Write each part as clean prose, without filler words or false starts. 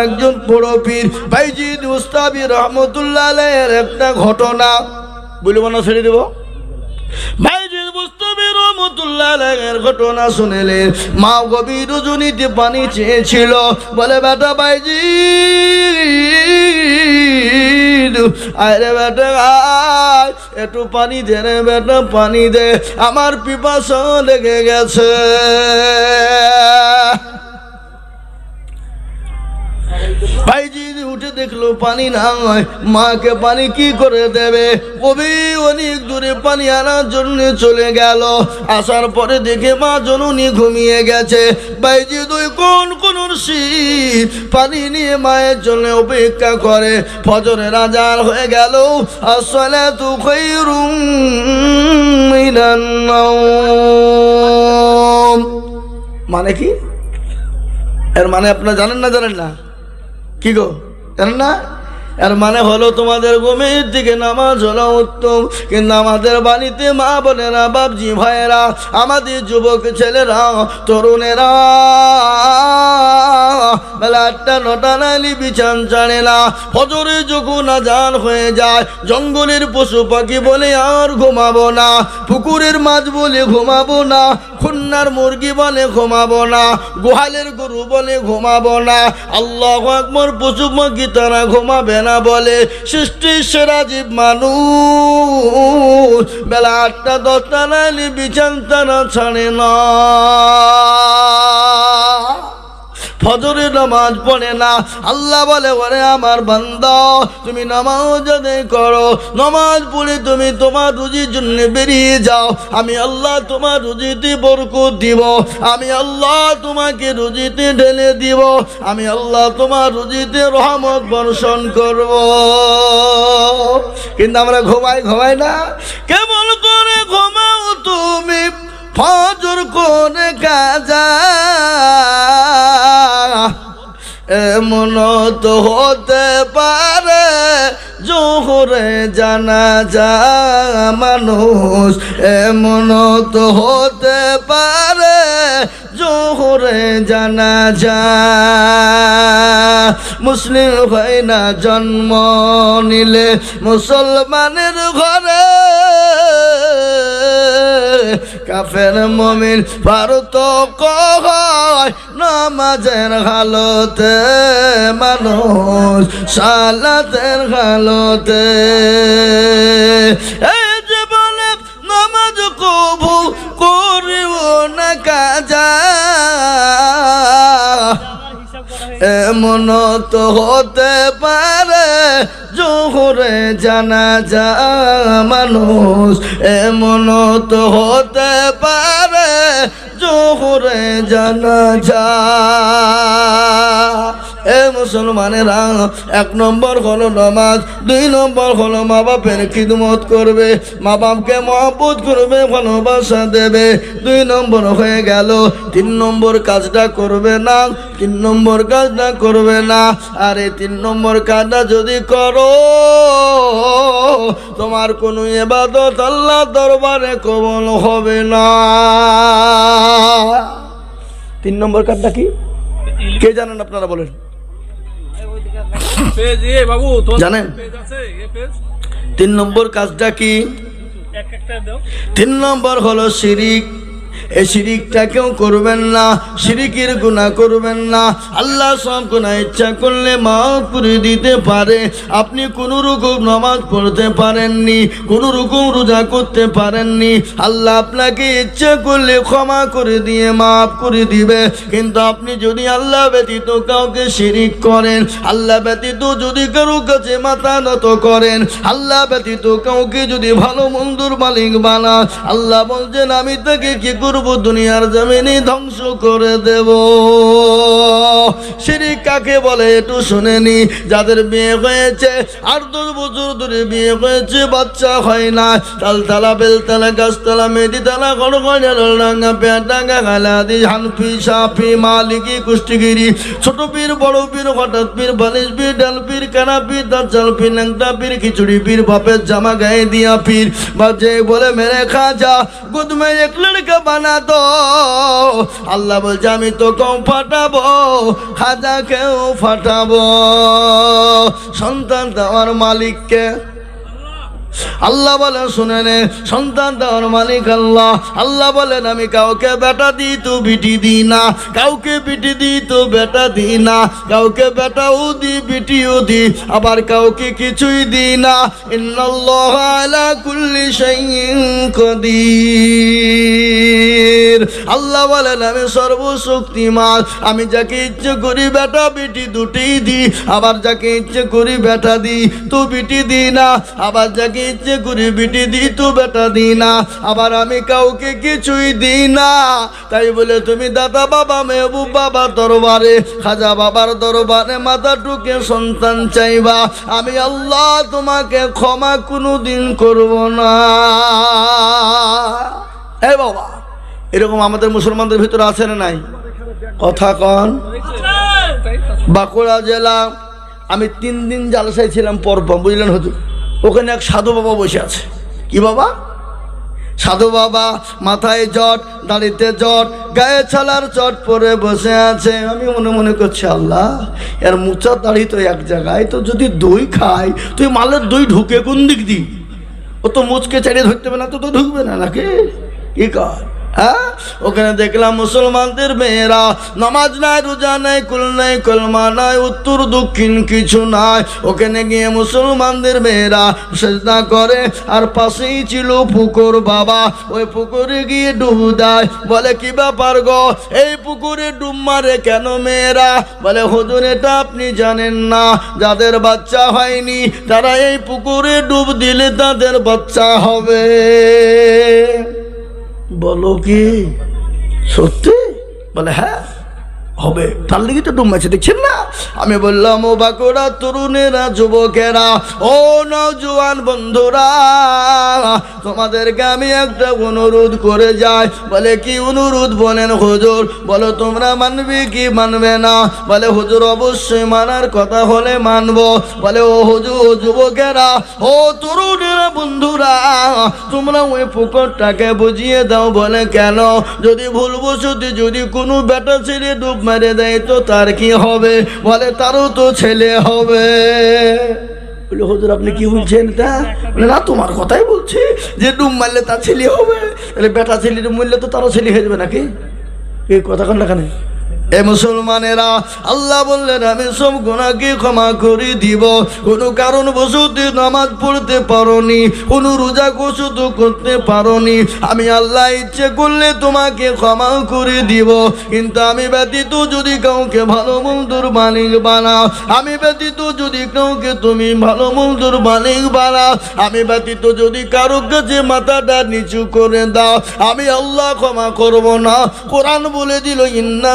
একজন বড় পীর বাইজিদ মুস্তাবি রহমতুল্লাহ আলাইহির একটা ঘটনা বলবো না, ছেড়ে দেব। বাইজিদ মুস্তাবি রহমতুল্লাহ আলাইহির ঘটনা শুনলেন। মা গভীর রজনীতে পানি চেয়েছিল, বলে বেটা বাইজিদ আরে বেটা আয় একটু পানি দে রে বেটা, পানি দে, আমার পিপাসা লেগে গেছে। ভাইজি উঠে দেখলো পানি নাই, মাকে পানি কি করে দেবে? কবি অনেক দূরে পানি আনার জন্য চলে গেল। আসার পরে দেখে মা জননী ঘুমিয়ে গেছে। ভাইজি দুই কোন পানি নিয়ে মায়ের জন্য অপেক্ষা করে। ফজরের আজান হয়ে গেল। আসসালাতু খায়রুম মিনান নাওম মানে কি? এর মানে আপনারা জানেন না? জানেন না কি গো? জানেন না? এর মানে হলো তোমাদের ঘুমের দিকে নামাজ হলো উত্তম। কিন্তু আমাদের বাড়িতে মা বোনেরা, বাপজি ভাইয়েরা, আমাদের যুবক ছেলেরা, তরুণেরা বেলা 8টা 9টা নালি বিছান ছাড়ে না। ফজরে যখন আজান হয়ে যায়, জঙ্গলের পশু পাখি বলে আর ঘুমাবো না, পুকুরের মাছ বলে ঘুমাবো না, খুন্নার মুরগি বলে ঘুমাবো না, গোহালের গরু বলে ঘুমাবো না, আল্লাহু আকবার পশু পাখি তারা ঘুমাবে না বলে সৃষ্টির সেরা জীব মানুষ বেলা 8টা 10টা নালি বিছান তারা ছাড়ে না। ফজরের নামাজ পড়ে না। আল্লাহ বলে ওরে আমার বান্দা তুমি নামাজ আদায় করো, নামাজ পড়ে তুমি তোমার রুজির জন্য বেরিয়ে যাও। আমি আল্লাহ তোমার রুজিতে বরকত দিব, আমি আল্লাহ তোমাকে রুজিতে ঢেলে দিব, আমি আল্লাহ তোমার রুজিতে রহমত বর্ষণ করব। কিন্তু আমরা ঘুমাই না। কেমন করে ঘুমাও তুমি ফজর কোন কাজা? এমন তো হতে পারে জোহরে জানাজা মানুষ, এমন তো হতে পারে জোহরে জানাজা। মুসলিম হয় না জন্ম নিলে মুসলমানের ঘরে, কাফের মুমিন পার্থক্য হয় নামাজের হালতে, মানুষ সালাতের হালতে। এই জীবনে নামাজ কবু করিও না কাজা, এমন তো হতে পারে জোহরে জানাজা মানুষ, এমন তো হতে পারে জোহরে জানাজা। এ মুসলমানেরা, 1 নম্বর হলো নামাজ, 2 নম্বর হলো মা বাপের খিদমত করবে, মা বাপকে মহব্বত করবে, ভালোবাসা দেবে। 2 নম্বর হয়ে গেল। 3 নম্বর কাজটা করবে না, 3 নম্বর কাজটা করবে না। আরে 3 নম্বর কাজটা যদি করো তোমার কোনো ইবাদত আল্লাহ দরবারে কবুল হবে না। 3 নম্বর কাজটা কি কে জানেন? আপনারা বলেন, জানেন 3 নম্বর কাজটা কি? 3 নম্বর হলো শিরিক। এই শিরিকটা কেউ করবেন না, শিরিকের গুনাহ করবেন না। আল্লাহ সব গুনাহ ইচ্ছা করলে মাফ করে দিতে পারে। আপনি কোনো রকম নামাজ পড়তে পারেননি, কোনো রকম রোজা করতে পারেননি, আল্লাহ আপনাকে ইচ্ছা করলে ক্ষমা করে দিয়ে মাফ করে দিবে। কিন্তু আপনি যদি আল্লাহ ব্যতীত কাউকে শিরিক করেন, আল্লাহ ব্যতীত যদি কারো কাছে মাথা নত করেন, আল্লাহ ব্যতীত কাউকে যদি ভালো মন্দর মালিক বানান, আল্লাহ বলছেন আমি তাকে কি করব? দুনিয়ার জমিনে ধ্বংস করে দেব। শিরিক কাকে বলে একটু শুনেনি। যাদের বিয়ে হয়েছে 8-10 বছর ধরে বিয়ে হয়েছে, বাচ্চা হয় না, তালতলা বেলতলা গাছতলা মেডিতলা গড়গড়াঙ্গা পেয়ারডাঙ্গা গালাদি হানফি সাফি মালিকি কুষ্টিগিরি ছোট পীর বড় পীর হঠাৎ পীর বালিশ পীর ডাল পীর কানা পীর দাজ্জাল পীর ন্যাংটা পীর খিচুড়ি পীর বাপের জামা গায়ে দিয়া পীর বাজে বলে মেরে খাজা গুদ মে এক লড়কা বানা না তো। আল্লাহ বলছে আমি তোকেও ফাটাবো, খাজাকেও ফাটাবো। সন্তান দেওয়ার মালিককে আল্লাহ বলেন, শুনে নে, সন্তান দেওয়ার মালিক আল্লাহ। আল্লাহ বলেন আমি কাউকে বেটা দিই তো বিটি দিই না, কাউকে বিটি দিই তো বেটা দিই না, কাউকে বেটাও দিই বিটিও দিই, আবার কাউকে কিছুই দিই না। ইন্নাল্লাহা আলা কুল্লি শাইইন কাদির। আল্লাহ বলেন আমি সর্বশক্তিমান, আমি যাকে ইচ্ছে করি বেটা বিটি দুটিই দিই, আবার যাকে ইচ্ছে করি বেটা দিই তো বিটি দিই না, আবার যাকে ইচ্ছে করি বিটি দিই তো বেটা দিই না, আবার আমি কাউকে কিছুই দিই না। তাই বলে তুমি দাদা বাবা মেহবুব বাবার দরবারে, খাজা বাবার দরবারে মাথা টুকে সন্তান চাইবা, আমি আল্লাহ তোমাকে ক্ষমা কোনোদিন করব না। এই বাবা, এরকম আমাদের মুসলমানদের ভিতরে আছে না নাই? কথা কন। বাঁকুড়া জেলা আমি 3 দিন জালসায় ছিলাম পরপর, বুঝলেন হুজুর। ওখানে এক সাধু বাবা বসে আছে। কি বাবা? সাধু বাবা, মাথায় জট, দাড়িতে জট, গায়ে ছালার চট পরে বসে আছে। আমি মনে মনে করছি আল্লাহ, এর মুচা দাড়ি তো এক জায়গায়, তো যদি দই খাই তুই মালের দই ঢুকে কোন দিক দি? ও তো মুচকে চালিয়ে ধরতে হবে না, তো ঢুকবে না নাকি? কি কর? হ্যাঁ, ওখানে দেখলাম মুসলমানদের মেয়েরা নামাজ নাই, রোজা নাই, কুল নাই, কলমা নাই, উত্তর দক্ষিণ কিছু নাই। ওখানে গিয়ে মুসলমানদের মেয়েরা সেজদা করে, আর পাশেই ছিল পুকুর বাবা। ওই পুকুরে গিয়ে ডুব দেয়। বলে কি ব্যাপার গো, এই পুকুরে ডুব মারে কেন মেয়েরা? বলে হুজুর এটা আপনি জানেন না, যাদের বাচ্চা হয়নি তারা এই পুকুরে ডুব দিলে তাদের বাচ্চা হবে। বলো কি সত্যি? বলে হ্যাঁ হবে, তার লিগে তো ডুব মারছে, দেখছেন না? আমি বললাম ও বাঁকুড়া তরুণেরা, যুবকেরা, ও নওজোয়ান বন্ধুরা, তোমাদেরকে আমি একটা অনুরোধ করে যাই। বলে কি অনুরোধ? বলেন হুজুর। বলো তোমরা মানবে কি মানবে না? বলে হুজুর অবশ্যই মানার কথা হলে মানবো। বলে ও হুজুর, যুবকেরা, ও তরুণেরা, বন্ধুরা, তোমরা ওই পুকুরটাকে বুঝিয়ে দাও। বলে কেন? যদি ভুলবশত যদি কোনো বেটা ছেলে ডুব মেরে দেয় তো তার কি হবে? বলে তারও তো ছেলে হবে। বলে হুজুর আপনি কি বলছেন? তা বলে না, তোমার কথাই বলছি, যে ডুব মারলে তার ছেলে হবে। তাহলে বেটা ছেলে ডুব মারলে তো তারও ছেলে হয়ে যাবে নাকি? এই কথা কোন না? এ মুসলমানেরা, আল্লাহ বললেন আমি সব গুনাহকে ক্ষমা করে দিব। কোনো কারণ বশত নামাজ পড়তে পারোনি, কোনো রোজা বশত করতে পারোনি, আমি আল্লাহ ইচ্ছে করলে তোমাকে ক্ষমা করে দিব। কিন্তু আমি ব্যতীত যদি কাউকে ভালো মন্দর মালিক বানাও, আমি ব্যতীত যদি কাউকে তুমি ভালো মন্দর মালিক বানাও, আমি ব্যতীত যদি কারো কাছে মাথাটা নিচু করে দাও, আমি আল্লাহ ক্ষমা করব না। কোরআন বলে দিল ইন্না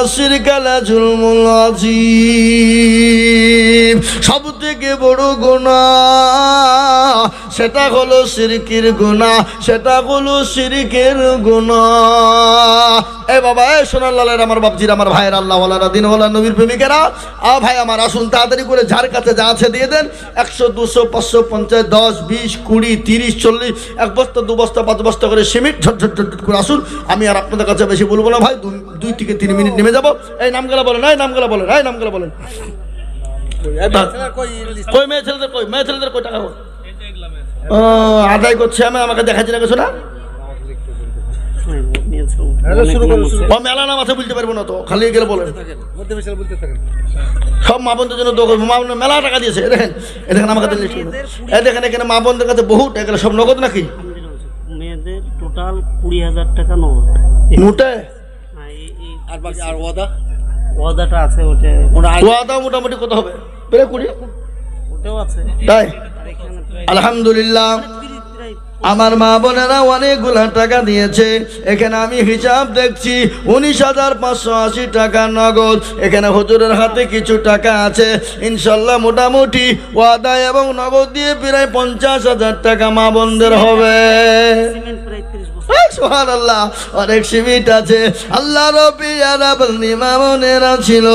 সব থেকে বড় গুনাহ সেটা হলো শিরকের গুনাহ, সেটা হলো শিরকের গুনাহ। এই বাবা, এই সোনার লালের আমার বাপজির, আমার ভাইয়ের, আল্লাহ ওয়ালারা, দিন ওয়ালা, নবীর প্রেমিকেরা, ভাই আমার আসুন তাড়াতাড়ি করে যার কাছে যা আছে দিয়ে দেন। 100, 200, 500, 50, 10, 20, 20, 30, 40, 1 বস্তা 2 বস্তা 5 বস্তা করে সিমেন্ট ঝটঝট ঝটঝট করে আসুন। আমি আর আপনাদের কাছে বেশি বলবো না ভাই, 2 থেকে 3 মিনিট নেমে যাবো। এই নামগুলা বলেন, এই নামগুলা বলেন, এই নামগুলা বলেন। কই মেয়ে ছেলেদের, কই মেয়ে ছেলেদের, কই টাকা আদায় করছে? আমি আমাকে দেখাচ্ছি না কিছু না। মেলা নাম আছে বলতে পারবো না তো, খালি গেলে বলেন। সব মা বোনদের জন্য মেলা টাকা দিয়েছে। দেখেন, দেখেন আমাকে দেখেন, এখানে মা বোনদের কাছে বহুত, এগুলো সব নগদ নাকি? মেয়েদের টোটাল 20,000 টাকা নগদ মোটে। আর ওয়াদাটা আছে, ওয়াদা মোটামুটি কত হবে? প্রায় 20 ওটাও আছে। তাই আলহামদুলিল্লাহ, আমার মা বোনেরা অনেকগুলা টাকা দিয়েছে। এখানে আমি হিসাব দেখছি 19,580 টাকা নগদ। এখানে হুজুরের হাতে কিছু টাকা আছে, ইনশাল্লাহ মোটামুটি ওয়াদা এবং নগদ দিয়ে প্রায় 50,000 টাকা মা বোনদের হবে। সুবহানাল্লাহ, অনেক সীমিত আছে। আল্লাহ রবিয়ারা বন্দি মামনেরা ছিল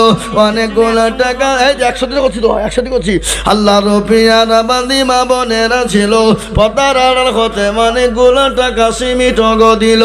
অনেকগুলো টাকা, এই যে 100 করছি তো, 100 করছি। আল্লাহ রবিয়ারা বন্দি মামনেরা ছিল পর্দার আড়াল হতে অনেকগুলো টাকা সীমিত দিল।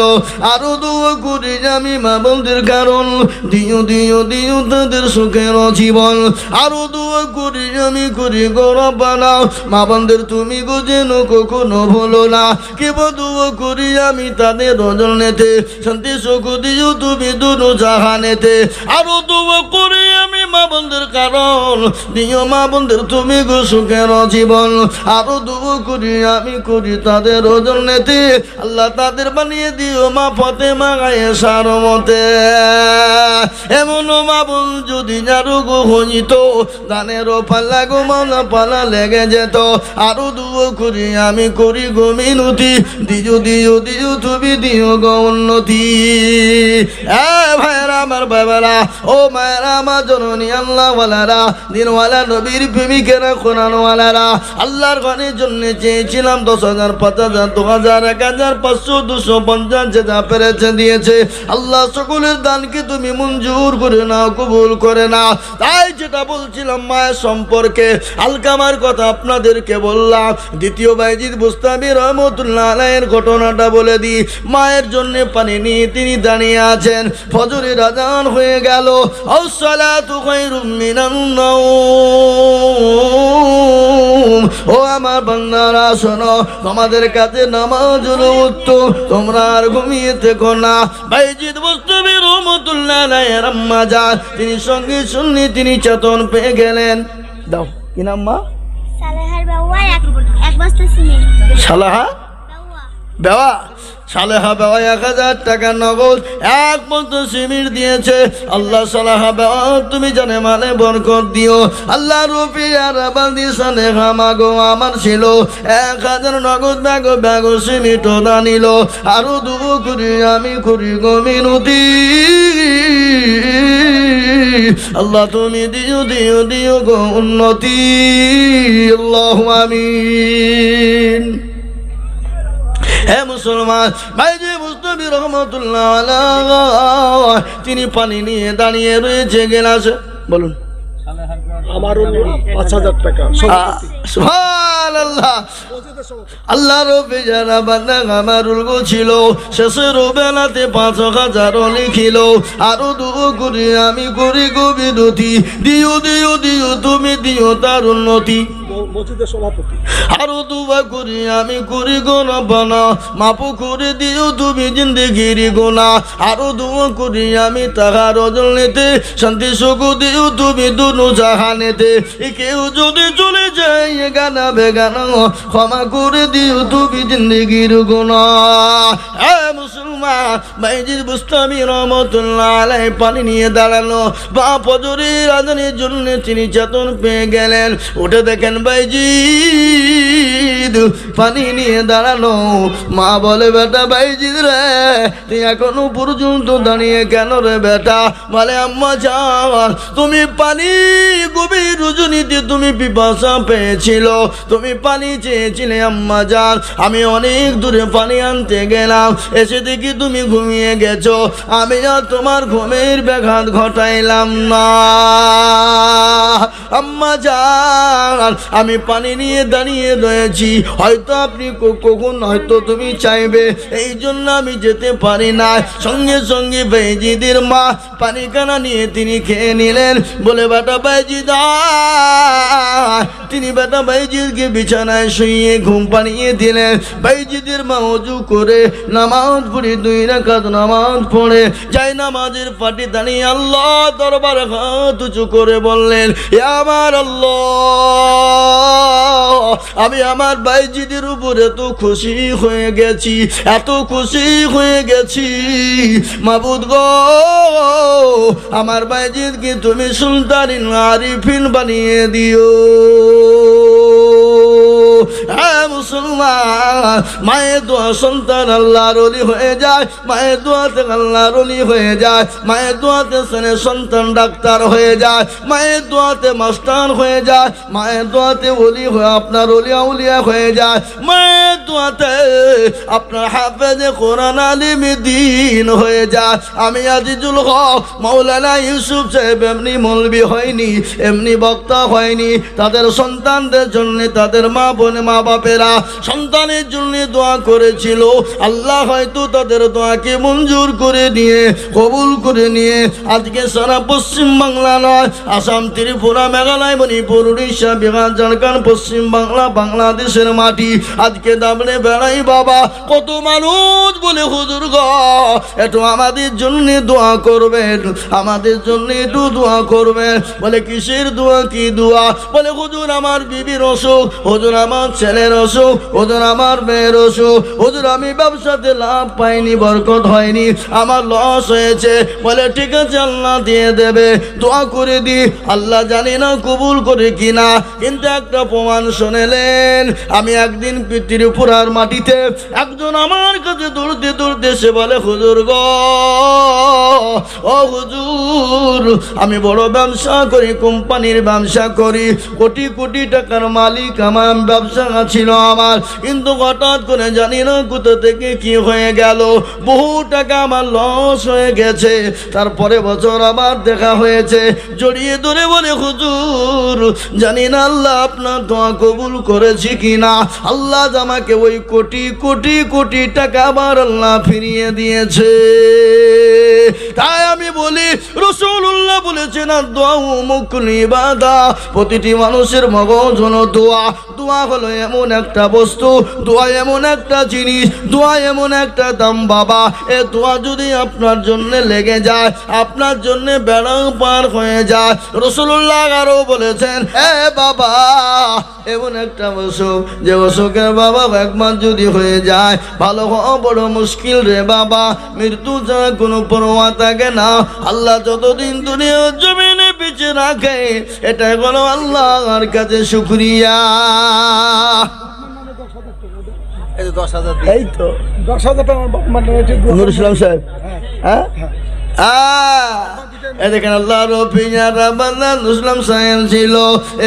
আরো দুয়ো করি আমি মা বন্ধুর কারণ, দিও দিও দিও তাদের সুখের জীবন। আরো দুয়ো করি আমি করি গৌরব বানাও মা বন্ধুর, তুমি গো যেন কখনো ভুলো না। কে দুয়ো করি আমি তাদের রজনেতে, শান্তি সুখ দিও তুমি দুনো জাহানেতে। আরো দুয়ো করি আমি মা বন্ধুর কারণ, দিও মা বন্ধুর তুমি গো সুখের জীবন। আরো দুয়ো করি আমি করি তাদের রজনেতে, আল্লাহ তাদের বানিয়ে দিও মা ফাতেমা আয়েশার মতে। এমন মা বোন যদি যারু গো হইত, দানেরও পাল্লা গো মাওলা পালা লেগে যেত। আরো দুয়ো করি আমি করি গো মিনতি, দিও দিও দিও তুমি দিও গো উন্নতি। ভাইয়েরা আমার বাবারা, ও মায়েরা আমার জননী আল্লাহওয়ালারা, দিনওয়ালা নবীর প্রেমিকেরা, কোরআনওয়ালারা, আল্লাহর ঘরের জন্য চেয়েছিলাম 10,000 5,000 2,000 1,000 500 250 যা পেরেছে দিয়েছে। আল্লাহ সকলের দানকে তুমি মঞ্জুর করে নাও, কবুল করে নাও। তাই যেটা বলছিলাম মায়ের সম্পর্কে, আলকামার কথা আপনাদেরকে বললাম। দ্বিতীয় বাইজিদ বুস্তামি রহমতুল্লাহ আলাইহির ঘটনাটা বলে দিই। মায়ের জন্য পানি নিয়ে তিনি দাঁড়িয়ে আছেন, ফজরের আযান হয়ে গেল। আস-সালাতু খায়রুম মিনান নাওম। ও আমার বান্দারা শোনো, তোমাদের কাছে নামাজ হলো উত্তম, তোমরা আর ঘুমিয়ে থেকো না। বাইজিদ বুস্তামি রহমতুল্লাহ আলাইহির আম্মা যান, তিনি সঙ্গে শুননি তিনি চেতন পেয়ে গেলেন। দাও কি নাম মা? সালেহার বাবা এক বস্তা সিমেন্ট। সালাহা বেওয়া, সালেহা বেওয়া 1,000 টাকা নগদ এক বস্তা সিমেন্ট দিয়েছে। আল্লাহ সালেহা বেওয়া তুমি জানে মানে বরকত দিও। আল্লাহ রুপিয়ার বান্দি সালেহা মাগো আমার ছিল 1,000 নগদ ব্যাগ সিমেন্ট দানিল। আরো দুবো করি আমি করি গো মিনতি, আল্লাহ তুমি দিও দিও দিও গো উন্নতি। আল্লাহু আমিন। হে মুসলমান ভাইজি মুস্তাফি রহমতুল্লাহ আলাইহি, তিনি পানি নিয়ে দাঁড়িয়ে রয়েছে গেলাসে। বলুন আমার 5,000 টাকা। সুবহানাল্লাহ। আল্লাহ রব্বে যারা বান্দা আমারুল গো ছিল, শেষের বেলাতে 5,000 লিখিল। আরো দুয়ো করি আমি করি গো বিনতি, দিও দিও দিও তুমি দিও তার উন্নতি। মসজিদের সভাপতি। আরো দুয়া করি আমি করি গো রব্বানা, মাফ করে দিও তুমি জিন্দেগির গুনাহ। আরো দুয়া করি আমি তাহার রজনীতে, শান্তি সুখ দিও তুমি দুনো জাহানেতে। কেউ যদি চলে যায় গানা বেগানা, ক্ষমা করে দিও তুমি জিন্দেগির গুনাহ। হে মুসলমান বাইজিদ বুস্তামি রহমতুল্লাহ আলাইহি পানি নিয়ে দাঁড়ালো। বা ফজরের আযানের জন্য তিনি চেতন পেয়ে গেলেন। উঠে দেখেন বাইজিদ পানি নিয়ে দাঁড়ানো। মা বলে বেটা বাইজিদ রে, তুই এখনো পর্যন্ত দাঁড়িয়ে কেন রে বেটা? বলে আম্মা জান, তুমি পানি গভীর রজনীতে তুমি পিপাসা পেয়েছিল, তুমি পানি চেয়েছিলে আম্মা জান। আমি অনেক দূরে পানি আনতে গেলাম, এসে দেখি তুমি ঘুমিয়ে গেছো। আমি আর তোমার ঘুমের ব্যাঘাত ঘটাইলাম না আম্মা জান। আমি পানি নিয়ে দাঁড়িয়ে রয়েছি, হয়তো আপনি কখন হয়তো তুমি চাইবে, এই জন্য আমি যেতে পারি না। সঙ্গে সঙ্গে বাইজিদের মা পানি কানা নিয়ে তিনি খেয়ে নিলেন। বলে বেটা বাইজিদ, তিনি বেটা বাইজিদকে বিছানায় শুইয়ে ঘুম পানিয়ে দিলেন। বাইজিদের মা ওযু করে নামাজ পড়ে 2 রাকাত নামাজ পড়ে যাই নামাজের পাটি দাঁড়িয়ে আল্লাহ দরবারে হাত উঁচু করে বললেন, হে আমার আল্লাহ, আমি আমার বাইজিদের উপরে এত খুশি হয়ে গেছি, এত খুশি হয়ে গেছি মাবুদ গো, আমার বাইজিদকে তুমি সুলতানিন আরিফিন বানিয়ে দিও। হ্যাঁ মুসলমান, মায়ের দোয়া সন্তান আল্লাহর ওলি হয়ে যায়, মায়ের দোয়াতে আল্লাহর ওলি হয়ে যায়, মায়ের দোয়াতে সন্তান ডাক্তার হয়ে যায়, মায়ের দোয়াতে মাস্টার হয়ে যায়, মায়ের দোয়াতে ওলি হয়ে আপনার ওলিয়া উলিয়া হয়ে যায়, মায়ের দোয়াতে আপনার হাফেজে কোরআন আলিম দ্বীন হয়ে যায়। আমি আজিজুল হক মাওলানা ইউসুফ সাহেব এমনি মৌলবি হয়নি, এমনি বক্তা হয়নি। তাদের সন্তানদের জন্য, তাদের মা বোন মা বাপেরা সন্তানের জন্য দোয়া করেছিল। আল্লাহ হয়তো তাদের দোয়াকে মঞ্জুর করে নিয়ে, কবুল করে নিয়ে আজকে সারা পশ্চিম বাংলা নয়, আসাম, ত্রিপুরা, মেঘালয়, মণিপুর, উড়িষ্যা, বিহার, ঝাড়খণ্ড, পশ্চিম বাংলা, বাংলাদেশের মাটি আজকে দাবড়ে বেড়াই বাবা। কত মানুষ বলে হুজুর গো একটু আমাদের জন্য দোয়া করবেন, আমাদের জন্য একটু দোয়া করবেন। বলে কিসের দোয়া, কি দোয়া? বলে হুজুর আমার বিবির অসুখ, হুজুর আমার ছেলের অসুখ, হুজুর আমার মেয়ের অসুখ, হুজুর আমি ব্যবসাতে লাভ পাইনি, বরকত হয়নি, আমার লস হয়েছে। বলে ঠিক আছে আল্লাহ দিয়ে দেবে, দোয়া করে দি। আল্লাহ জানি না কবুল করে কিনা, কিন্তু একটা প্রমাণ শুনেলেন। আমি একদিন ত্রিপুরার মাটিতে একজন আমার কাছে দৌড়তে দৌড়তে এসে বলে হুজুর গো, ও হুজুর আমি বড় ব্যবসা করি, কোম্পানির ব্যবসা করি, কোটি কোটি টাকার মালিক আমার, ব্যবসা ছিল আমার, কিন্তু হঠাৎ করে জানি না কোথা থেকে কি হয়ে গেল, বহু টাকা আমার লস হয়ে গেছে। তারপরে বছর আবার দেখা হয়েছে, জড়িয়ে ধরে বলে হুজুর জানি না আল্লাহ আপনার দোয়া কবুল করেছি কিনা, আল্লাহ আমাকে ওই কোটি কোটি কোটি টাকা আবার আল্লাহ ফিরিয়ে দিয়েছে। তাই আমি বলি রাসূলুল্লাহ বলেছেন দোয়া মুকুল ইবাদা, প্রতিটি মানুষের মগজ হলো দোয়া। দোয়া হলো এমন একটা বস্তু, দোয়া এমন একটা জিনিস, দোয়া এমন একটা দাম বাবা। এ দোয়া যদি আপনার জন্য লেগে যায়, আপনার জন্য বেড়া পার হয়ে যায়। রাসূলুল্লাহ আরো বলেছেন এ বাবা এমন একটা অসুখ, যে অসুখের বাবা একবার যদি হয়ে যায় ভালো হওয়া বড় মুশকিল রে বাবা। মৃত্যু ছাড়া কোনো পরোয়া থাকে না। আল্লাহ যতদিন দুনিয়ার জমিনে বেঁচে রাখে এটাই হলো আল্লাহর কাছে শুকরিয়া। এই তো 10,000 টাকা নুর ইসলাম সাহেব, হ্যাঁ দেখেন আল্লাহ রফিয়া রাবানা নুসলাম সাহেব ছিল।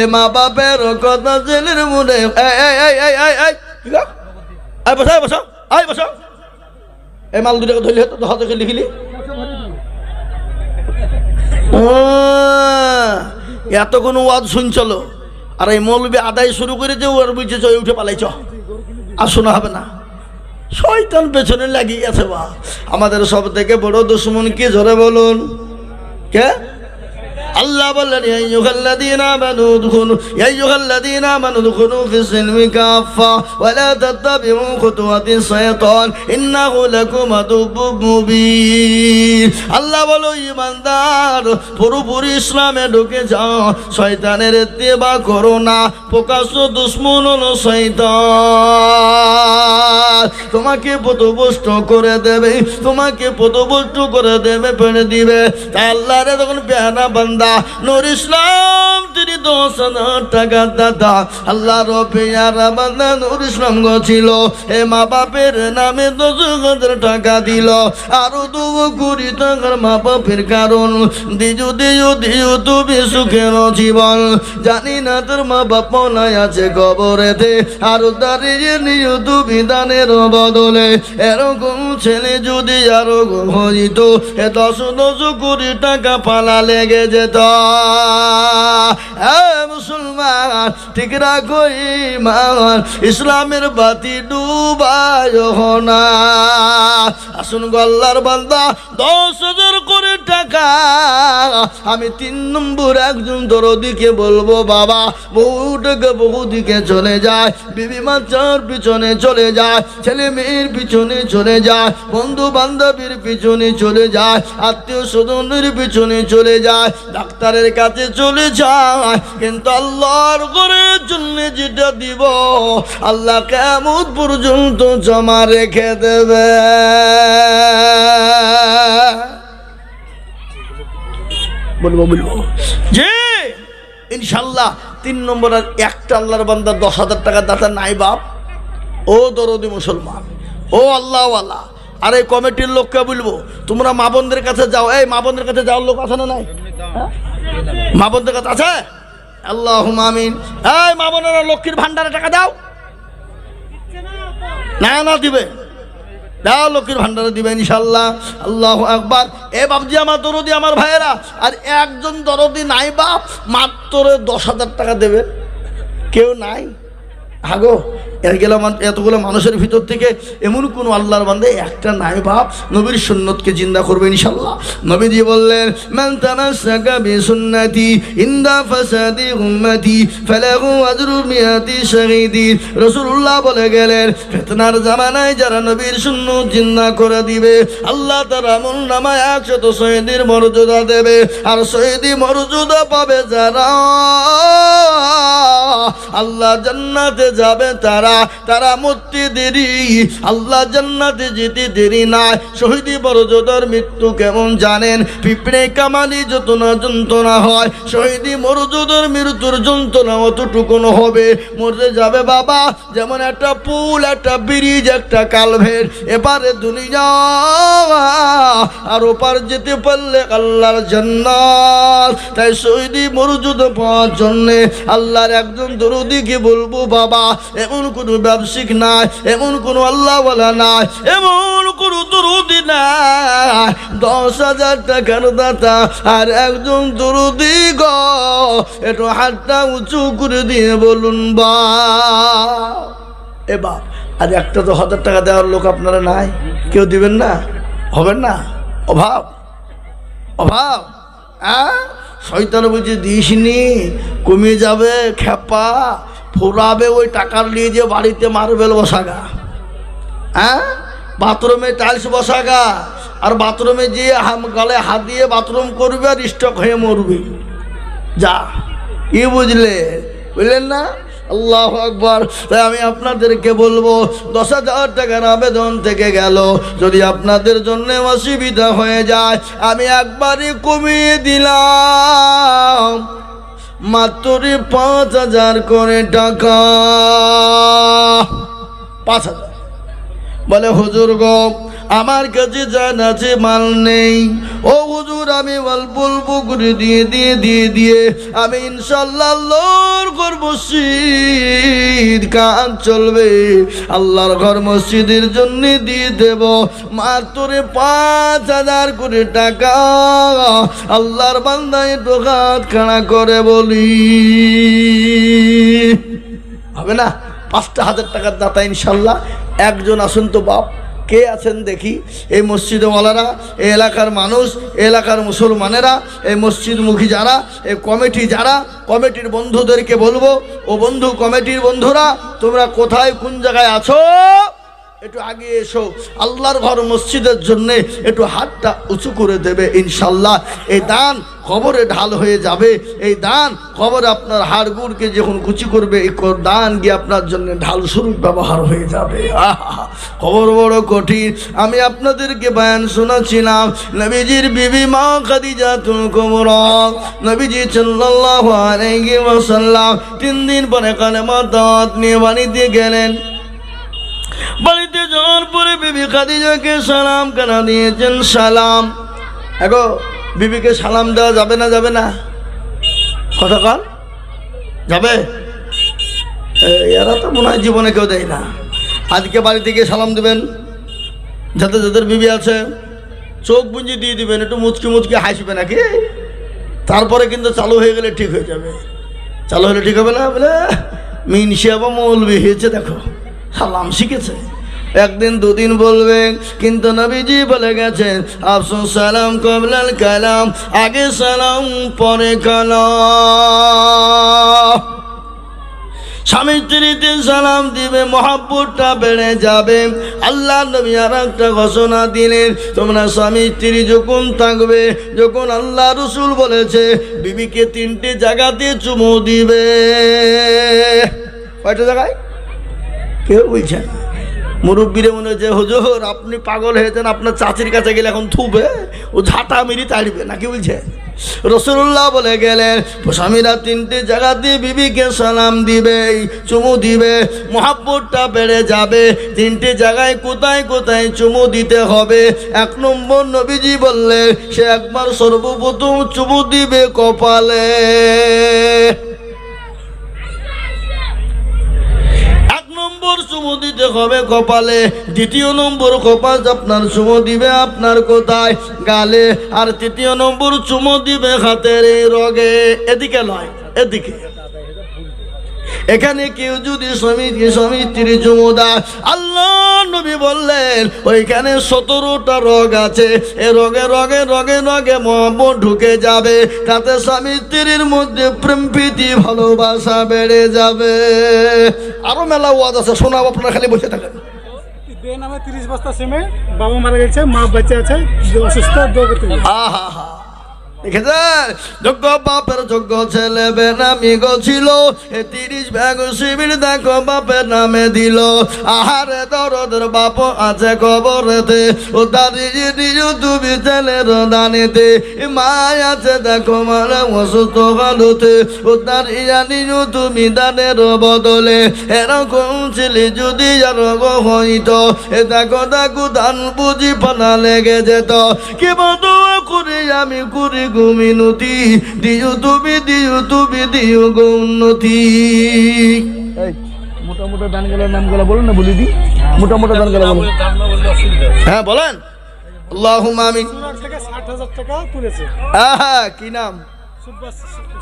এ মা বাপের কথা ছেলের মনে বসা বসা আয় বসা। এই মাল দুটাকে ধরলি তো হাতে লিখিলি। এত কোনো ওয়াজ শুনছিল, আর এই মৌলবি আদায় শুরু করে যে ওর বুঝছে উঠে পালাইছ, আর শোনা হবে না। শয়তান পেছনে লাগিয়ে গেছে বা। আমাদের সব থেকে বড় দুশ্মন কি জোরে বলুন? কে? আল্লাহ বললেন ইয়া আইয়ুহাল্লাযীনা আমানু দুখুলু ফিস-সিলমি কাফা ওয়া লা তাত্তাবিউ খুতুওয়াতিস শাইতান ইন্নাহু লাকুম আদুব্বুম মুবিন। আল্লাহ বলো ঈমানদার পুরোপুরি ইসলামে ঢুকে যাও, শয়তানের ইত্তেবা করো না। প্রকাশ্য দুশমন হলো শয়তান। তোমাকে পথভ্রষ্ট করে দেবে, তোমাকে পথভ্রষ্ট করে দেবে, ফেলে দিবে। তাই আল্লাহর যখন পেয়ারা বান্দা নূর ইসলাম তিনি 10,000 টাকা দাদা, আল্লাহ রবিয়ার বান্দা নূর ইসলাম ছিল। এ মা বাপের নামে 10,000 টাকা দিল, আরো 2 কোটি টাকার মা বাপের কারণ দিজু দিজু দিজু তুমি সুখের জীবন। জানি না তোর মা বাপ নাই আছে কবরেতে, আরো দাঁড়িয়ে নিজ তুমি দানের বদলে। এরকম ছেলে যদি আরো হইত, এ 10 কোটি টাকা পালা লেগে যেত। মুসলমান ঠিক রাখো ঈমান, ইসলামের বাতি ডুবায় না। আসুন আল্লাহর বান্দা 10,000 কোটি টাকা আমি 3 নম্বর একজন দরদিকে বলবো বাবা, বহু টাকা বহু দিকে চলে যায়, বিবি বাচ্চার পিছনে চলে যায়, ছেলে মেয়ের পিছনে চলে যায়, বন্ধু বান্ধবীর পিছনে চলে যায়, আত্মীয় স্বজনের পিছনে চলে যায়, ডাক্তারের কাছে চলে যায়, কিন্তু আল্লাহর ঘরের জন্য যেটা দিব আল্লাহ কিয়ামত পর্যন্ত জমা রেখে দেবে। বলবো যে ইনশাল্লাহ 3 নম্বর একটা আল্লাহর বান্দা 10,000 টাকা দাতা নাই বাপ। ও দরদি মুসলমান, ও আল্লাহওয়ালা, আর এই কমিটির লোককে বলবো তোমরা মা বোনদের কাছে যাও। এই মা বোনদের কাছে যাওয়ার লোক আছে না নাই? মা বোনদের কাছে আছে? আল্লাহুম্মা আমিন। এই মা বোনেরা লক্ষ্মীর ভান্ডারে টাকা দাও। না দিবে, দাও লক্ষ্মীর ভান্ডারে দিবে ইনশাল্লাহ। আল্লাহু আকবার। এ বাপজি আমার দরদি, আমার ভাইয়েরা, আর একজন দরদি নাই বাপ, মাত্র 10,000 টাকা দেবে, কেউ নাই। হাগো এর গেলাম এতগুলো মানুষের ভিতর থেকে এমন কোন আল্লাহর বান্দা একটা নাই বাপ নবীর সুন্নতকে জিন্দা করবে ইনশাআল্লাহ। নবীজি বললেন, মান তামাসসাকা বিসুন্নতি ইনদা ফাসাদি উম্মতি ফালাহু আজরু মিয়াতি শাহীদিন। রাসূলুল্লাহ বলে গেলেন, ফিতনার জামানায় যারা নবীর সুন্নত জিন্দা করে দিবে, আল্লাহ তার আমলনামায় 100 শহীদের মর্যাদা দেবে। আর শহীদি মর্যাদা পাবে যারা, আল্লাহ জান্নাতে যাবে তারা মরতে দেরি, আল্লাহ জান্নাতে যেতে দেরি না। শহীদি মর্যাদার মৃত্যু কেমন জানেন? পিঁপড়ে কামালি যন্ত্রণা হয়, শহীদি মর্যাদার মৃত্যুর যন্ত্রণা অতটুকুন হবে। মরতে যাবে বাবা যেমন একটা পুল, একটা ব্রিজ, একটা কালভেট, এপারে দুনিয়া আর ওপার যেতে পারলে আল্লাহর জান্নাত। তাই শহীদি মর্যাদা পাওয়ার জন্যে আল্লাহর একজন দরদিকে বলবো, বাবা এমন কোনো ব্যবসায়িক নাই, এমন কোনো আল্লাহওয়ালা নাই, এমন কোনো দরদি নাই 10,000 টাকার দাতা আর একজন দরদি গো, একটু হাতটা উঁচু করে দিয়ে বলুন বা এ বাপ। আর একটা তো 1,000 টাকা দেওয়ার লোক আপনারা নাই, কেউ দিবেন না? হবেন না? অভাব অভাব। শয়তান বুঝে দিসনি, কমে যাবে, খেপা ফুরাবে, ওই টাকার নিয়ে যে বাড়িতে মার্বেল বসাগা, বাথরুমে টাইলস বসাগা, আর বাথরুমে যে গালে হাত দিয়ে বাথরুম করবে আর স্টক হয়ে মরবে। যা কি বুঝলেন না? আল্লাহু আকবার। তাই আমি আপনাদেরকে বলবো, 10,000 টাকার আবেদন থেকে গেল, যদি আপনাদের জন্য অসুবিধা হয়ে যায় আমি একবারই কমিয়ে দিলাম, মাত্র 5,000 করে টাকা। 5,000 বলে, হুজুর গো আমার কাছে জান আছে, মাল নেই। ও হুজুর আমি অল্প অল্প করে দিয়ে আমি ইনশাল্লাহ আল্লাহর ঘর মসজিদ কাজ চলবে, আল্লাহর ঘর মসজিদের জন্য দিয়ে দেব মাত্র 5,000 করে টাকা। আল্লাহর বান্দা একটু হাত খাড়া করে বলি, হবে না? 5,000 টাকার দাতা ইনশাল্লাহ। একজন আসুন তো বাপ, কে আছেন দেখি? এই মসজিদওয়ালারা, এই এলাকার মানুষ, এই এলাকার মুসলমানেরা, এই মসজিদমুখী যারা, এই কমিটি যারা, কমিটির বন্ধুদেরকে বলবো, ও বন্ধু কমিটির বন্ধুরা তোমরা কোথায় কোন জায়গায় আছো একটু আগে এসো, আল্লাহর ঘর মসজিদের জন্য একটু হাতটা উঁচু করে দেবে ইনশাল্লাহ। এই দান খবরে ঢাল হয়ে যাবে, এই দান খবরে আপনার হাড়গুড়কে যখন কুচি করবে, এই দান গিয়ে আপনার জন্য ঢাল স্বরূপ ব্যবহার হয়ে যাবে। খবর বড় কঠিন। আমি আপনাদেরকে বয়ান শোনাচ্ছিলাম, নবীজির বিবি মা খাদিজাতুল কুবরা, নবীজি সাল্লাল্লাহু আলাইহি ওয়াসাল্লাম 3 দিন পরে কালেমা দাওয়াত নিয়ে বাড়িতে গেলেন। বাড়িতে যাওয়ার পরে বিবি খাদিজাকে সালাম কেনা দিয়েছেন, সালাম। এগো বিবিকে সালাম দেওয়া যাবে না? যাবে না? কথা কন যাবে? এরা তো মনে হয় জীবনে কেউ দেয় না। আজকে বাড়িতে গিয়ে সালাম দেবেন, যাতে যাদের বিবি আছে চোখ বুঝিয়ে দিয়ে দিবেন, একটু মুচকি মুচকি হাসবে নাকি, তারপরে কিন্তু চালু হয়ে গেলে ঠিক হয়ে যাবে। চালু হলে ঠিক হবে না? বলে মিনসিয়া বা মৌলবি হয়েছে, দেখো সালাম শিখেছে। একদিন দুদিন বলবেন, কিন্তু নবীজি বলে গেছেন আফসুস সালাম কবলাল কালাম, আগে সালাম পরে কালাম। স্বামী স্ত্রীতে সালাম দিবে, মহাব্বতটা বেড়ে যাবে। আল্লাহ নবী আর একটা ঘোষণা দিলেন, তোমরা স্বামী স্ত্রী যখন থাকবে, যখন আল্লাহ রসুল বলেছে বিবিকে 3টে জায়গাতে চুমু দিবে। কয়টা জায়গায়? কেউ বলছেন? মুরব্বীরে মনে হচ্ছে হুজুর আপনি পাগল হয়েছেন, আপনার চাচির কাছে গেলে এখন থুবে, ও ঝাঁটা মেরি তাড়বে নাকি বলছে? রাসূলুল্লাহ বলে গেলেন, স্বামীরা 3টে জায়গাতে বিবিকে সালাম দিবে, চুমু দিবে, মহাব্বতটা বেড়ে যাবে। 3টে জায়গায় কোথায় কোথায় চুমু দিতে হবে? 1 নম্বর নবীজি বললেন, সে একবার সর্বপ্রথম চুমু দিবে কপালে। চুমু দিতে হবে কপালে, দ্বিতীয় নম্বর কপাল আপনার চুমো দিবে আপনার কোথায়, গালে, আর তৃতীয় নম্বর চুমো দিবে হাতের এই রগে। এদিকে নয়, এদিকে। এখানে কেউ যদি স্বামীর চুমো দেয়, আল্লাহ নবী বললেন ওইখানে 17টা রগ আছে, এ রগে রগে রগে রগে মোহাম্মদ ঢুকে যাবে, তাতে স্বামী স্ত্রীর মধ্যে প্রেম প্রীতি ভালোবাসা বেড়ে যাবে। আরো মেলা ওয়াজ আছে, শোনাব, আপনারা খালি বসে থাকেন। বে নামে 30 বস্তা সিমেন্ট, বাবা মারা গেছে, মা বেঁচে আছে, অসুস্থ, আহা হা, দেখেছেন? যোগ্য বাপের যোগ্য ছেলে বেনামি ছিল, 30 ব্যাগ সিমেন্ট দেখো বাপের নামে দিল। আহারে দরদের বাপ আছে কবরেতে, ও দাঁড়িয়ে দিও তুমি ছেলের দানিতে, মায় আছে দেখো মারা অসুস্থ হালতে, ও দাঁড়িয়ে দিও তুমি দানের বদলে। এরকম ছেলে যদি আর হইতো, এ দেখো দেখো ধান বুঝি পানা লেগে যেত। কি বলতো করে আমি করি গুমিনতি, দিও তুমি দিও গো উন্নতি। মোটা মোটা দানগুলোর নামগুলো বলুন না, বলি দি। মোটা মোটা দানগুলো বলুন। হ্যাঁ বলেন। আল্লাহুম্মা আমিন। সুরাট থেকে 60,000 টাকা তুলেছে। আহা, কি নাম?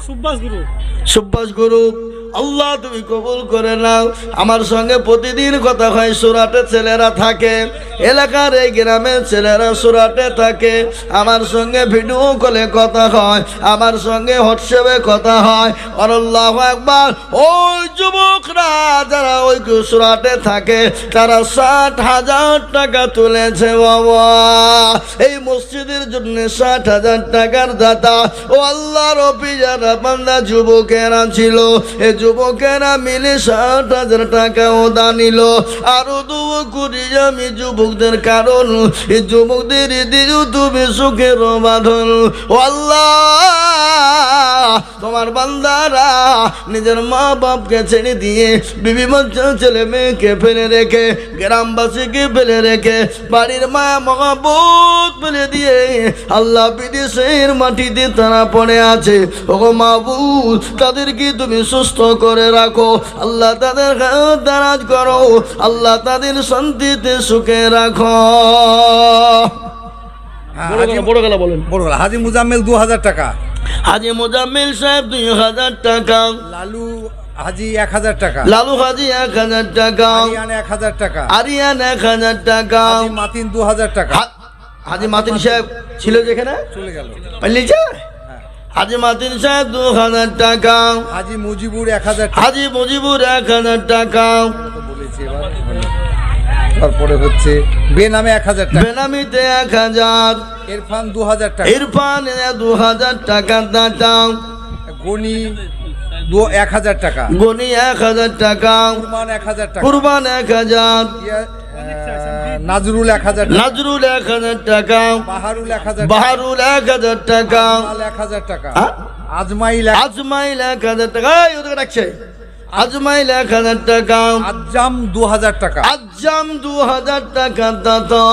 সুব্বাস গুরু। সুব্বাস গুরু, আল্লাহ তুমি কবুল করে নাও। আমার সঙ্গে প্রতিদিন কথা হয়, সুরাটে ছেলেরা থাকে, এলাকার এই গ্রামের ছেলেরা সুরাটে থাকে, আমার সঙ্গে ভিডিও কলে কথা হয়, আমার সঙ্গে হোয়াটসঅ্যাপে কথা হয়। আল্লাহু আকবার। ওই যুবকরা যারা ওই সুরাটে থাকে, তারা 60,000 টাকা তুলেছে বাবা, এই মসজিদের জন্য 60,000 টাকার দাতা। ও আল্লাহর অফিসারা বান্দা যুবকেরা ছিল, এ যুবকেরা মিলে 60,000 টাকা ওদা নিল। আরো দোয়া করি আমি যুবকদের, কারণ এই যুবকদের দিও তুমি সুখের বাঁধন। ও আল্লাহ, তোমার বান্দারা নিজের মা বাপকে ছেড়ে দিয়ে, বিবি বাচ্চা ছেলে মেয়েকে ফেলে রেখে, গ্রামবাসীকে ফেলে রেখে, বাড়ির মায়া মহাবত ফেলে দিয়ে আল্লাহ বিদেশের মাটিতে তারা পড়ে আছে। ও মাবুদ, তাদেরকে তুমি সুস্থ করে রাখো আল্লাহ, তাদের দারাজ করো আল্লাহ, তাদের শান্তিতে সুখে রাখো। বড় গলা বলেন। বড় গলা। হাজি মুজাম্মেল 2000 টাকা। হাজি মোজাম্মেল সাহেব 2000 টাকা। লালু হাজি 1000 টাকা। লালু হাজি 1000 টাকা। আরিয়ান 1000 টাকা। আরিয়ান 1000 টাকা। হাজি মাতিন 2000 টাকা। হাজি মাতিন সাহেব ছিল যেখানে, চলে গেল। পালিয়েছে। হাজি মাতিন সাহেব 2000 টাকা। হাজি মুজিবুর 1000 টাকা। হাজি মুজিবুর 1000 টাকা। বলেছি এবার। তারপরে হচ্ছে বেনামে 1000 টাকা। বেনামিতে 1000। ইরফান 2000 টাকা। ইরফান 2000 টাকা দাতা। গনি 1000 টাকা। গনি 1000 টাকা। কুরবান 1000 টাকা। কুরবান 1000। নাজরুল 1000 টাকা। নাজরুল 1000 টাকা। বাহারুল 1000 টাকা। বাহারুল 1000 টাকা। আজমাইল 1000 টাকা। হ্যাঁ? আজমাইল আজমাইল 1000 টাকা। এই ওদিকে রাখছে। আজমাইল 1000 টাকা। আজ্জাম 2000 টাকা। আজ্জাম 2000 টাকা দাতা।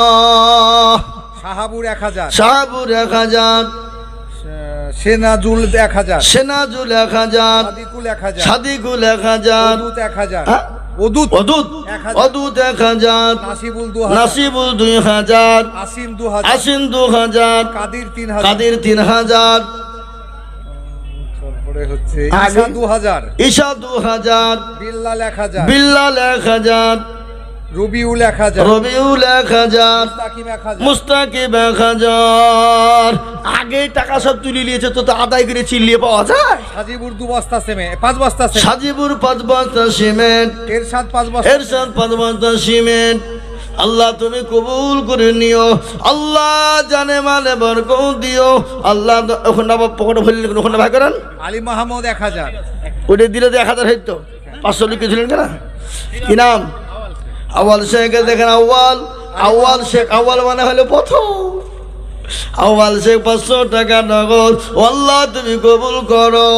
শাহাবুর 1000। শাহাবুর 1000। সেনাজুল 1000। সেনাজুল 1000। সাদিকুল 1000। সাদিকুল 1000। ওদুত 1000। হ্যাঁ? ওদুত অদূত 1000। অদূত 1000। নাসিবুল 2000। নাসিবুল 2000। আসিম 2000। আসিন 2000। কাদির 3000। কাদির 3000। তারপরে হচ্ছে ঈসা 2000। ঈশা 2000। বিল্লাল 1000। বিল্লাল 1000। রবিউল 1000। রবিউল 1000। মুস্তাকিম 1000। মুস্তাকিব 1000। আগে টাকা সব তুলে নিয়েছে, তো আদায় করে চিল্লিয়ে পাওয়া যায়। সাজিবুর 2 বস্তা সিমেন্ট, 5 বস্তা সিমেন্ট। সাজিবুর 5 বস্তা সিমেন্ট। এরশাদ 5 বস্তা। এরশাদ 5 বস্তা সিমেন্ট। আল্লাহ তুমি কবুল করে নিও আল্লাহ, জানে মালে বরকত দিও আল্লাহ। ওখানে পকেটে ভরলেন, ওখানে ভাই করেন। আলী মাহমুদ 1000। ওটা দিলে তো 1000 হইতো। 500 লিখেছিলেন কেন? কি নাম? আউয়াল শেখকে দেখেন। আউয়াল শেখ। আউয়াল মানে হলো প্রথম। আউয়াল শেখ 500 টাকা নগদ। আল্লাহ তুমি কবুল করো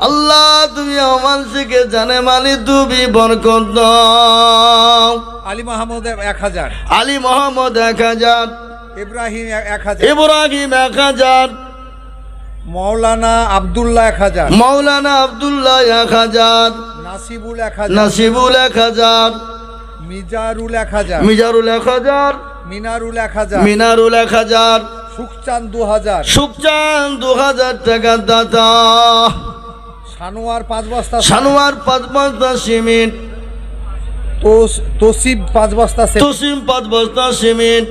আল্লাহ, তুমি আউয়াল শেখকে জানে মালি তুমি বরকত দাও। আলী মাহমুদ 1000। আলী মোহাম্মদ 1000। ইব্রাহিম 1000। ইব্রাহিম 1000। মাওলানা আব্দুল্লাহ 1000। মাওলানা আব্দুল্লাহ 1000। নাসিবুল 1000। নাসিবুল 1000। মিজারুল 1000, মিজারুল 1000, মিনারুল 1000, মিনারুল 1000, সুখচাঁদ 2000, সুখচাঁদ 2000 টাকা দাতা, সানোয়ার 5 বস্তা, সানোয়ার 5 বস্তা সিমেন্ট, তোসিব 5 বস্তা, তুসিম 5 বস্তা সিমেন্ট।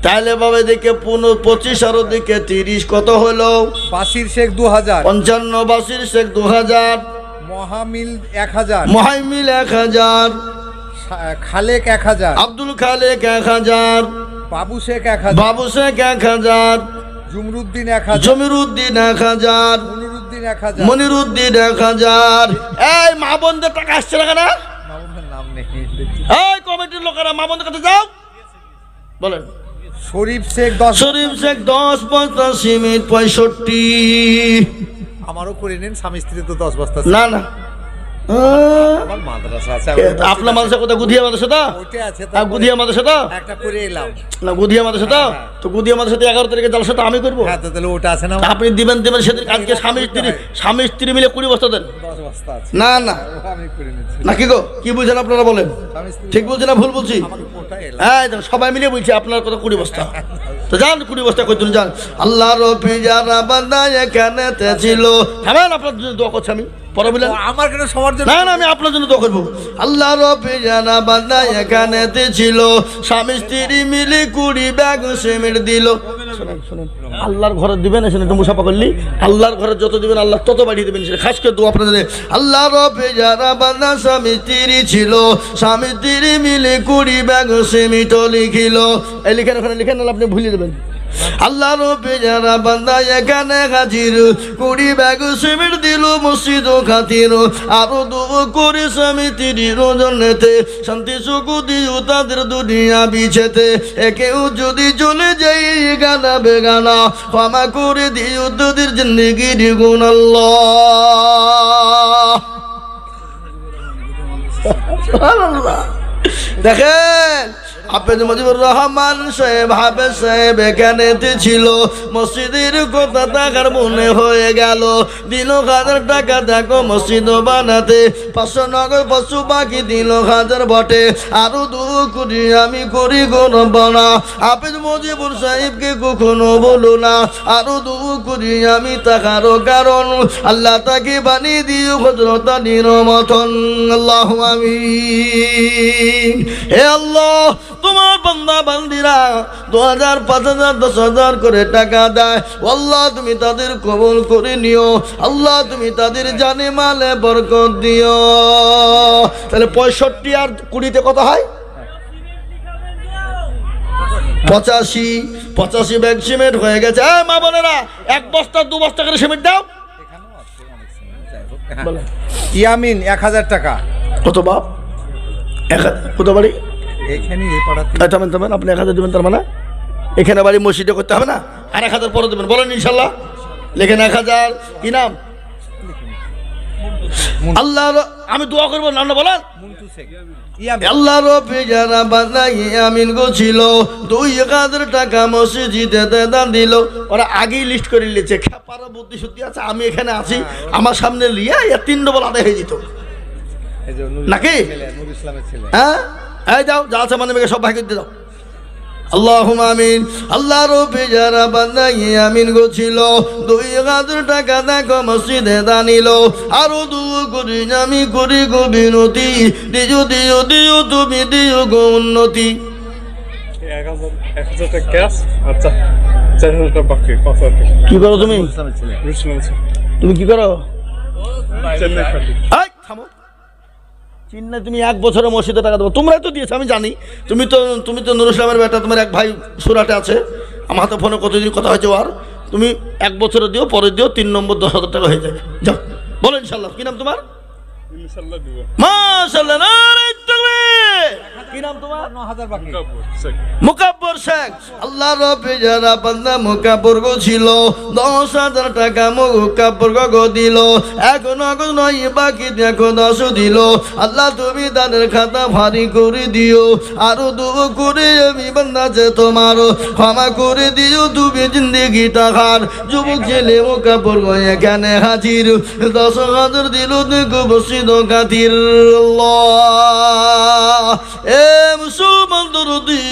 তাহলে বাবা দিকে 25 আর দিকে 30 কত হলো? বাসির শেখ 2000, 55, বাসির শেখ 2000, মহামিল 1000, মহাইমিল 1000, খালেক 1000, আব্দুল খালেক 1000, বাবু শেখ 1000, বাবু শেখ 1000, জুমরুদ্দিন 1000, জমিরুদ্দিন 1000, মনিরুদ্দিন 1000, মনিরুদ্দিন 1000। এই মা বোনদের টাকা আসছে না কেন? মামুনের নাম নেই। এই কমিটির লোকেরা মা বোনদের কাছে যাও, বলেন। শরীফ শেখ 10, শরীফ শেখ 10 বস্তা সিমেন্ট 65। আমারও করে নিন, স্বামী স্ত্রী তো 10 বস্তা। না না, আমার মাদ্রাসা আছে, আপনার মাদ্রাসা কোথায়? গুধিয়া মাদ্রাসা তো? ওইটা আছে, গুধিয়া মাদ্রাসা তো? একটা করে এলাম। না গুধিয়া মাদ্রাসা তো? তো গুধিয়া মাদ্রাসাতে 11 তারিখে জালসা তো আমি করবো। হ্যাঁ, তো তাহলে ওটা আছে না, আপনি দিবেন সেদিন। আজকে স্বামী স্ত্রী মিলে 20 বস্তা দেন। 10 বস্তা আছে, না না আমি করে নিচ্ছি। না, কি গো, কি বুঝছেন আপনারা বলেন? স্বামী স্ত্রী ঠিক বলছি না ভুল বলছি? আমাকে ওটা এলাম। হ্যাঁ, সবাই মিলে বলছি আপনার কথা 20 বস্তা। তো যান 20 বস্তা করতেন, যান। আল্লাহ রফি যারা বান্দা এখানে ছিল, থামেন, আপনার জন্য দোয়া করছি আমি, পরে বলেন। আমার কেন সবার জন্য? না না, আমি আপনার জন্য দোয়া করবো। আল্লাহ রফি যারা বান্দা এখানে ছিল, স্বামী স্ত্রী মিলে 20 ব্যাগ সিমেন্ট দিল। শোনেন, আল্লাহর ঘরে দিবেন, এসে একটু মুসাফা করলি, আল্লাহর ঘরে যত দিবেন আল্লাহ তত বাড়িয়ে দেবেন। খাস করে দোয়া আপনাদের। আল্লাহ রফি যারা বান্দা স্বামী স্ত্রী ছিল, স্বামী স্ত্রী মিলে 20 ব্যাগ সিমেন্ট লিখিল। এই লিখেন, ওখানে লিখেন, আপনি ভুলিয়ে দেবেন। আল্লাহ রবে যারা বান্দা এখানে হাজির, 20 ব্যাগ সিমেন্ট দিল মসজিদ ও খাতির। আরো দোয়া করে স্বামী স্ত্রীর জন্যতে, শান্তি সুখ দিও তাদের দুনিয়া বিছেতে। একেও যদি চলে যাই গানা বেগানা, ক্ষমা করে দিও তাদের জিন্দেগির গুণ আল্লাহ। সুবহানাল্লাহ। দেখেন, হাফেজ মুজিবুর রহমান সাহেব, হাফেজ সাহেব এখানে ছিল। মসজিদের কথা তাকার মনে হয়ে গেল, দিল 1000 টাকা দেখো মসজিদ বানাতে। 500 নগদ পশু পাখি দিল 1000 বটে। আরো 2 কোটি আমি করি কোন বনা, হাফেজ মুজিবুর সাহেবকে কখনো বলো না। আরো 2 কোটি আমি তাকারও কারণ, আল্লাহ তাকে বানিয়ে দিও হযরত আলীর মতন। আল্লাহু আমিন। হে আল্লাহ, তোমার বান্দা বান্দিরা 2000, 5000, 10,000 করে টাকা দেয়। আল্লাহ তুমি তাদের কবুল করে নিও। আল্লাহ তুমি তাদের জানে মালে বরকত দিও। তাহলে 65 আর 20 কত হয়? 85 ব্যাগ সিমেন্ট হয়ে গেছে। মা বোনেরা, 1 বস্তা 2 বস্তা করে সিমেন্ট দাও। ইয়ামিন 1000 টাকা। কত বাপ? কত বাড়ি? এখানে এই পাড়াতে। থামেন, আপনি 1000 দেবেন তার মানে? এখানে বাড়ি মসজিদে করতে হবে না? আর 1000 পরে দেবেন, বলেন ইনশাল্লাহ। লেখেন 1000। কি নাম? আল্লাহ। আমি দোয়া করবো, নাম বলেন। আল্লাহ রফি যারা বান্দা ইয়ামিন গো ছিল, 2000 টাকা মসজিদে দান দিল। ওরা আগেই লিস্ট করে নিয়েছে, খেপার বুদ্ধি সত্যি আছে। আমি এখানে আছি, আমার সামনে লিয়া 3 ডবল আদায় হয়ে যেত নাকি? হ্যাঁ, এই যাও, যা আছে মানে সব ভাগ করে দাও। আল্লাহুম্মা আমিন। আল্লাহ রবে যারা বান্দা ইয়ামিন গো ছিল, 2000 টাকা দেখো মসজিদে দানিল। আরো 2 কোটি আমি করি গো বিনতি, দিও দিও দিও তুমি দিও গো উন্নতি। 1000 টাকা ক্যাশ। আচ্ছা, 4000 টাকা বাকি। কি করো তুমি? তুমি কি করো? থামো। চিন্নায় তুমি 1 বছরে মসজিদে টাকা দেবো, তোমরাই তো দিয়েছো, আমি জানি। তুমি তো নুরুল ইসলামের বেটা, তোমার এক ভাই সুরাটে আছে, আমার হাতে ফোনে কতদিন কথা হয়েছে। আর তুমি 1 বছরে দিও, পরে দিও, 3 নম্বর 10,000 টাকা হয়ে যাবে। যাও, বলো ইনশাল্লাহ। কি নাম তোমার? ইনশাআল্লাহ দিব। মাশাআল্লাহ, নারে তাকবীর। কি নাম তোমার? 9000 বাকি। মুকাব্বর শেখ। আল্লাহ রবে যারা বান্দা মুকাব্বর গো ছিল 10,000 টাকা মুকাব্বর গো দিল, এখন নগদ নয় বাকি দেখো 10 দিল। আল্লাহ তুমি তাদের খাতা ভারী করে দিও, আরো দোয়া করে আমি বান্দা যে তোমার ক্ষমা করে দিও তুমি জিন্দেগিটা হার। যুবক ছেলে মুকাব্বর গো এখানে হাজির, 10,000 দিল দেখো বসিদ খাতির। আল্লাহ এ মুসলমান দরদি,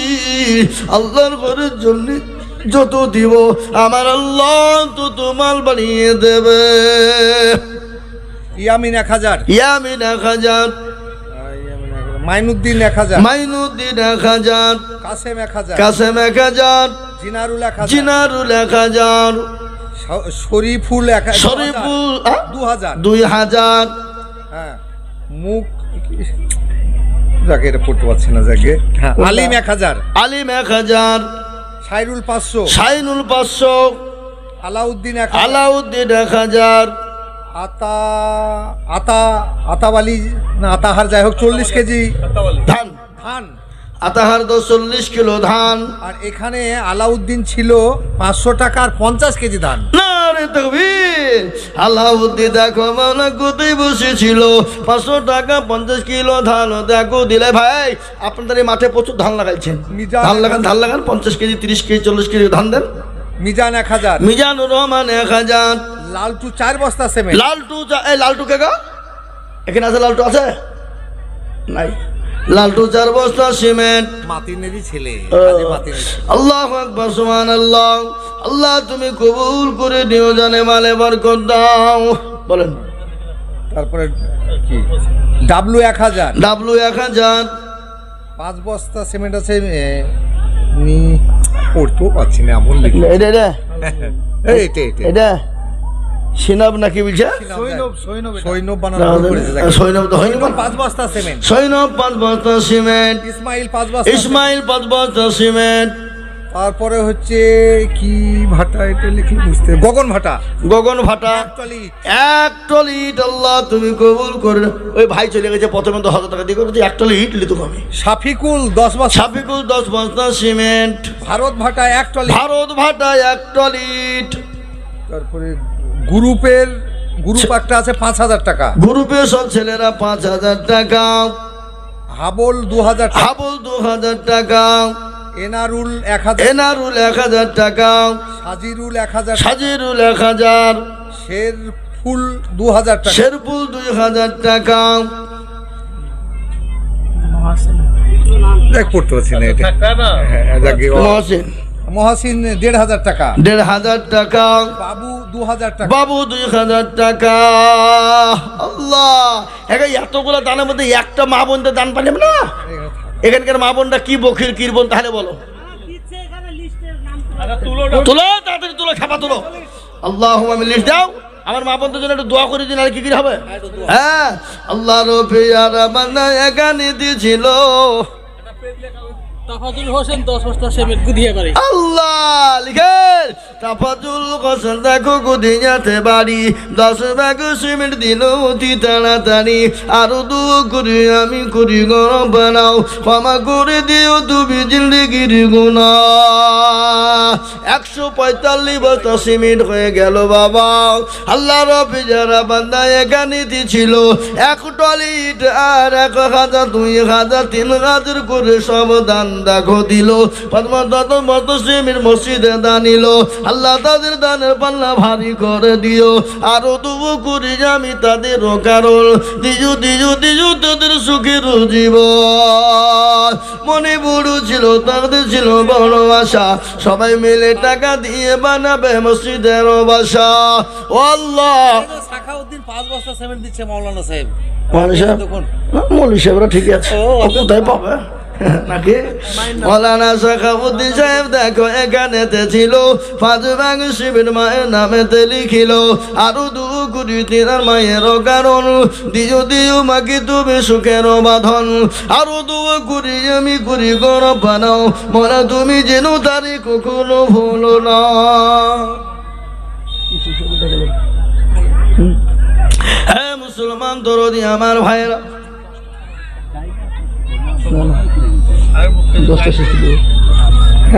আল্লাহর ঘরের জন্য যত দিব আমার আল্লাহ তত মাল বানিয়ে দেবে। ইয়ামিন 1000, ইয়ামিন 1000, মাইনুদ্দিন 1000, মাইনুদ্দিন 1000, কাসেম 1000, কাসেম 1000, জিনারুল 1000, জিনারুল 1000, শরীফুল 1000, শরীফুল 2000, 2000, হ্যাঁ মুখ যাকে এটা পড়তে পারছি না যাকে, হ্যাঁ আলিম 1000, আলিম 1000, সাইরুল 500, শাইনুল 500, আলাউদ্দিন 1000, আলাউদ্দিন 1000, আতাওয়ালি না আতাহার যাই হোক 40 কেজি ধান, ধান। আতাহার 40 কিলো ধান। আর এখানে আলাউদ্দিন ছিল 500 টাকা আর 50 কেজি ধান। নারে তাকবীর। আলাউদ্দিন দেখো মাওলা কোথায় বসেছিল, 500 টাকা 50 কিলো ধান দেখো দিলে। ভাই আপনাদের এই মাঠে প্রচুর ধান লাগাইছেন, ধান লাগান 50 কেজি 30 কেজি 40 কেজি ধান দেন। মিজান 1000, মিজানুর রহমান 1000, লালটু 4 বস্তা সিমেন্ট। লালটু এই লালটু কে গো এখানে আছে? লালটু আছে নাই? লালটু 4 বস্তা সিমেন্ট। মাতিনেরই ছেলে, আল্লাহু আকবার সুবহানাল্লাহ। আল্লাহ তুমি কবুল করে দিও, জানে মালে বরকত দাও। বলেন। তারপরে কি ডাব্লু 1000, ডাব্লু 1000, 5 বস্তা সিমেন্ট আছে। নি পড়তেও পাচ্ছি না এমন লিখে। এটা এটা সিনাব নাকি বলছে? সৈনব বানানো করেছে। সৈনব তো হয়নি। 5 বস্তা সিমেন্ট। সৈনব 5 বস্তা সিমেন্ট। ইসমাইল 5 বস্তা। ইসমাইল 5 বস্তা সিমেন্ট। তারপরে হচ্ছে কি ভাটা, এটা লিখে বুঝতে, গগন ভাটা। গগন ভাটা 1 টলি ইট। আল্লাহ তুমি কবুল করে। ওই ভাই চলে গেছে, প্রথমে 10,000 টাকা দিয়ে করেছে 1 টলি ইট লিতো আমি। শাফিকুল 10 বস্তা। শাফিকুল 10 বস্তা সিমেন্ট। ভারত ভাটা 1 টলি। ভারত ভাটা 1 টলি ইট। তারপরে গ্রুপ একটা আছে 5,000 টাকা। গ্রুপে সব ছেলেরা 5,000 টাকা। হাবল 2000 টাকা। হাবল 2000 টাকা। এনারুল 1000, এনারুল 1000 টাকা। সাজিরুল 1000, সাজিরুল 1000, শেরফুল 2000 টাকা। শেরফুল 2000 টাকা। দেখ পড়তে পারছি না এটা। মহসিন মহসিন 1,500 টাকা। 1,500 টাকা। বাবু 2000 টাকা। বাবু 2000 টাকা। আল্লাহ, এতগুলো দানের মধ্যে একটা মা বোনদের দান পাইলাম না। এখানকার মা বোনটা কি বখির কিরবন তাহলে বলো। তুলো তাড়াতাড়ি তুলো, খাপা তুলো। আল্লাহ আমি লিস্ট দাও। আমার মা বোনদের জন্য একটু দোয়া করে দিন, আর কি কি হবে? হ্যাঁ, আল্লাহ রফিয়ারা বান্দা এখানে দিয়েছিল। তাফাজুল হোসেন 10 বস্তা সিমেন্ট গুদিয়ে পারে। আল্লাহ লিখেন তাফাজুল হোসেন দেখো গুদিয়াতে বাড়ি, 10 ব্যাগ সিমেন্ট দিল অতি তাড়াতাড়ি। আরো দোয়া করি আমি করি গরম বানাও, ক্ষমা করে দিও তুমি জিন্দেগির গুনাহ। 145 বস্তা সিমেন্ট হয়ে গেল বাবা। আল্লাহ রবি যারা বান্দা এখানে দিছিল 1 টলি ইট আর 1,000 2,000 3,000 করে সব দান দেখো দিল। মসজিদে দানিল। আল্লাহ তাদের দানের পাল্লা ভারী করে দিও। আরো তবু করি আমি তাদের কারণ দিজু দিজু দিজু তাদের সুখের জীবন। মনে বড় ছিল তাদের ছিল বড় আশা, সবাই মিলে টাকা দিয়ে বানাবে মসজিদের বাসা। ও আল্লাহ, সাখাউদ্দিন 5 বস্তা সিমেন্ট দিচ্ছে মাওলানা সাহেব। মৌলী সাহেবরা ঠিকই আছে, কোথায় পাবে নাকি? মৌলানা সাখাউদ্দিন সাহেব দেখো এখানেতে ছিল, 5 ভাগ সিমেন্ট মায়ের নামেতে লিখিল। আরো 2 কোটি তিনার মায়ের কারণ দিও দিও মাকে তুমি সুখের বাঁধন। আরো 2 কোটি আমি করি গরব বানাও, মনে তুমি যেন তারি কখনো ভুলো না। হ্যাঁ মুসলমান দরদি আমার ভাইরা, 10টা শেষ করে দেবো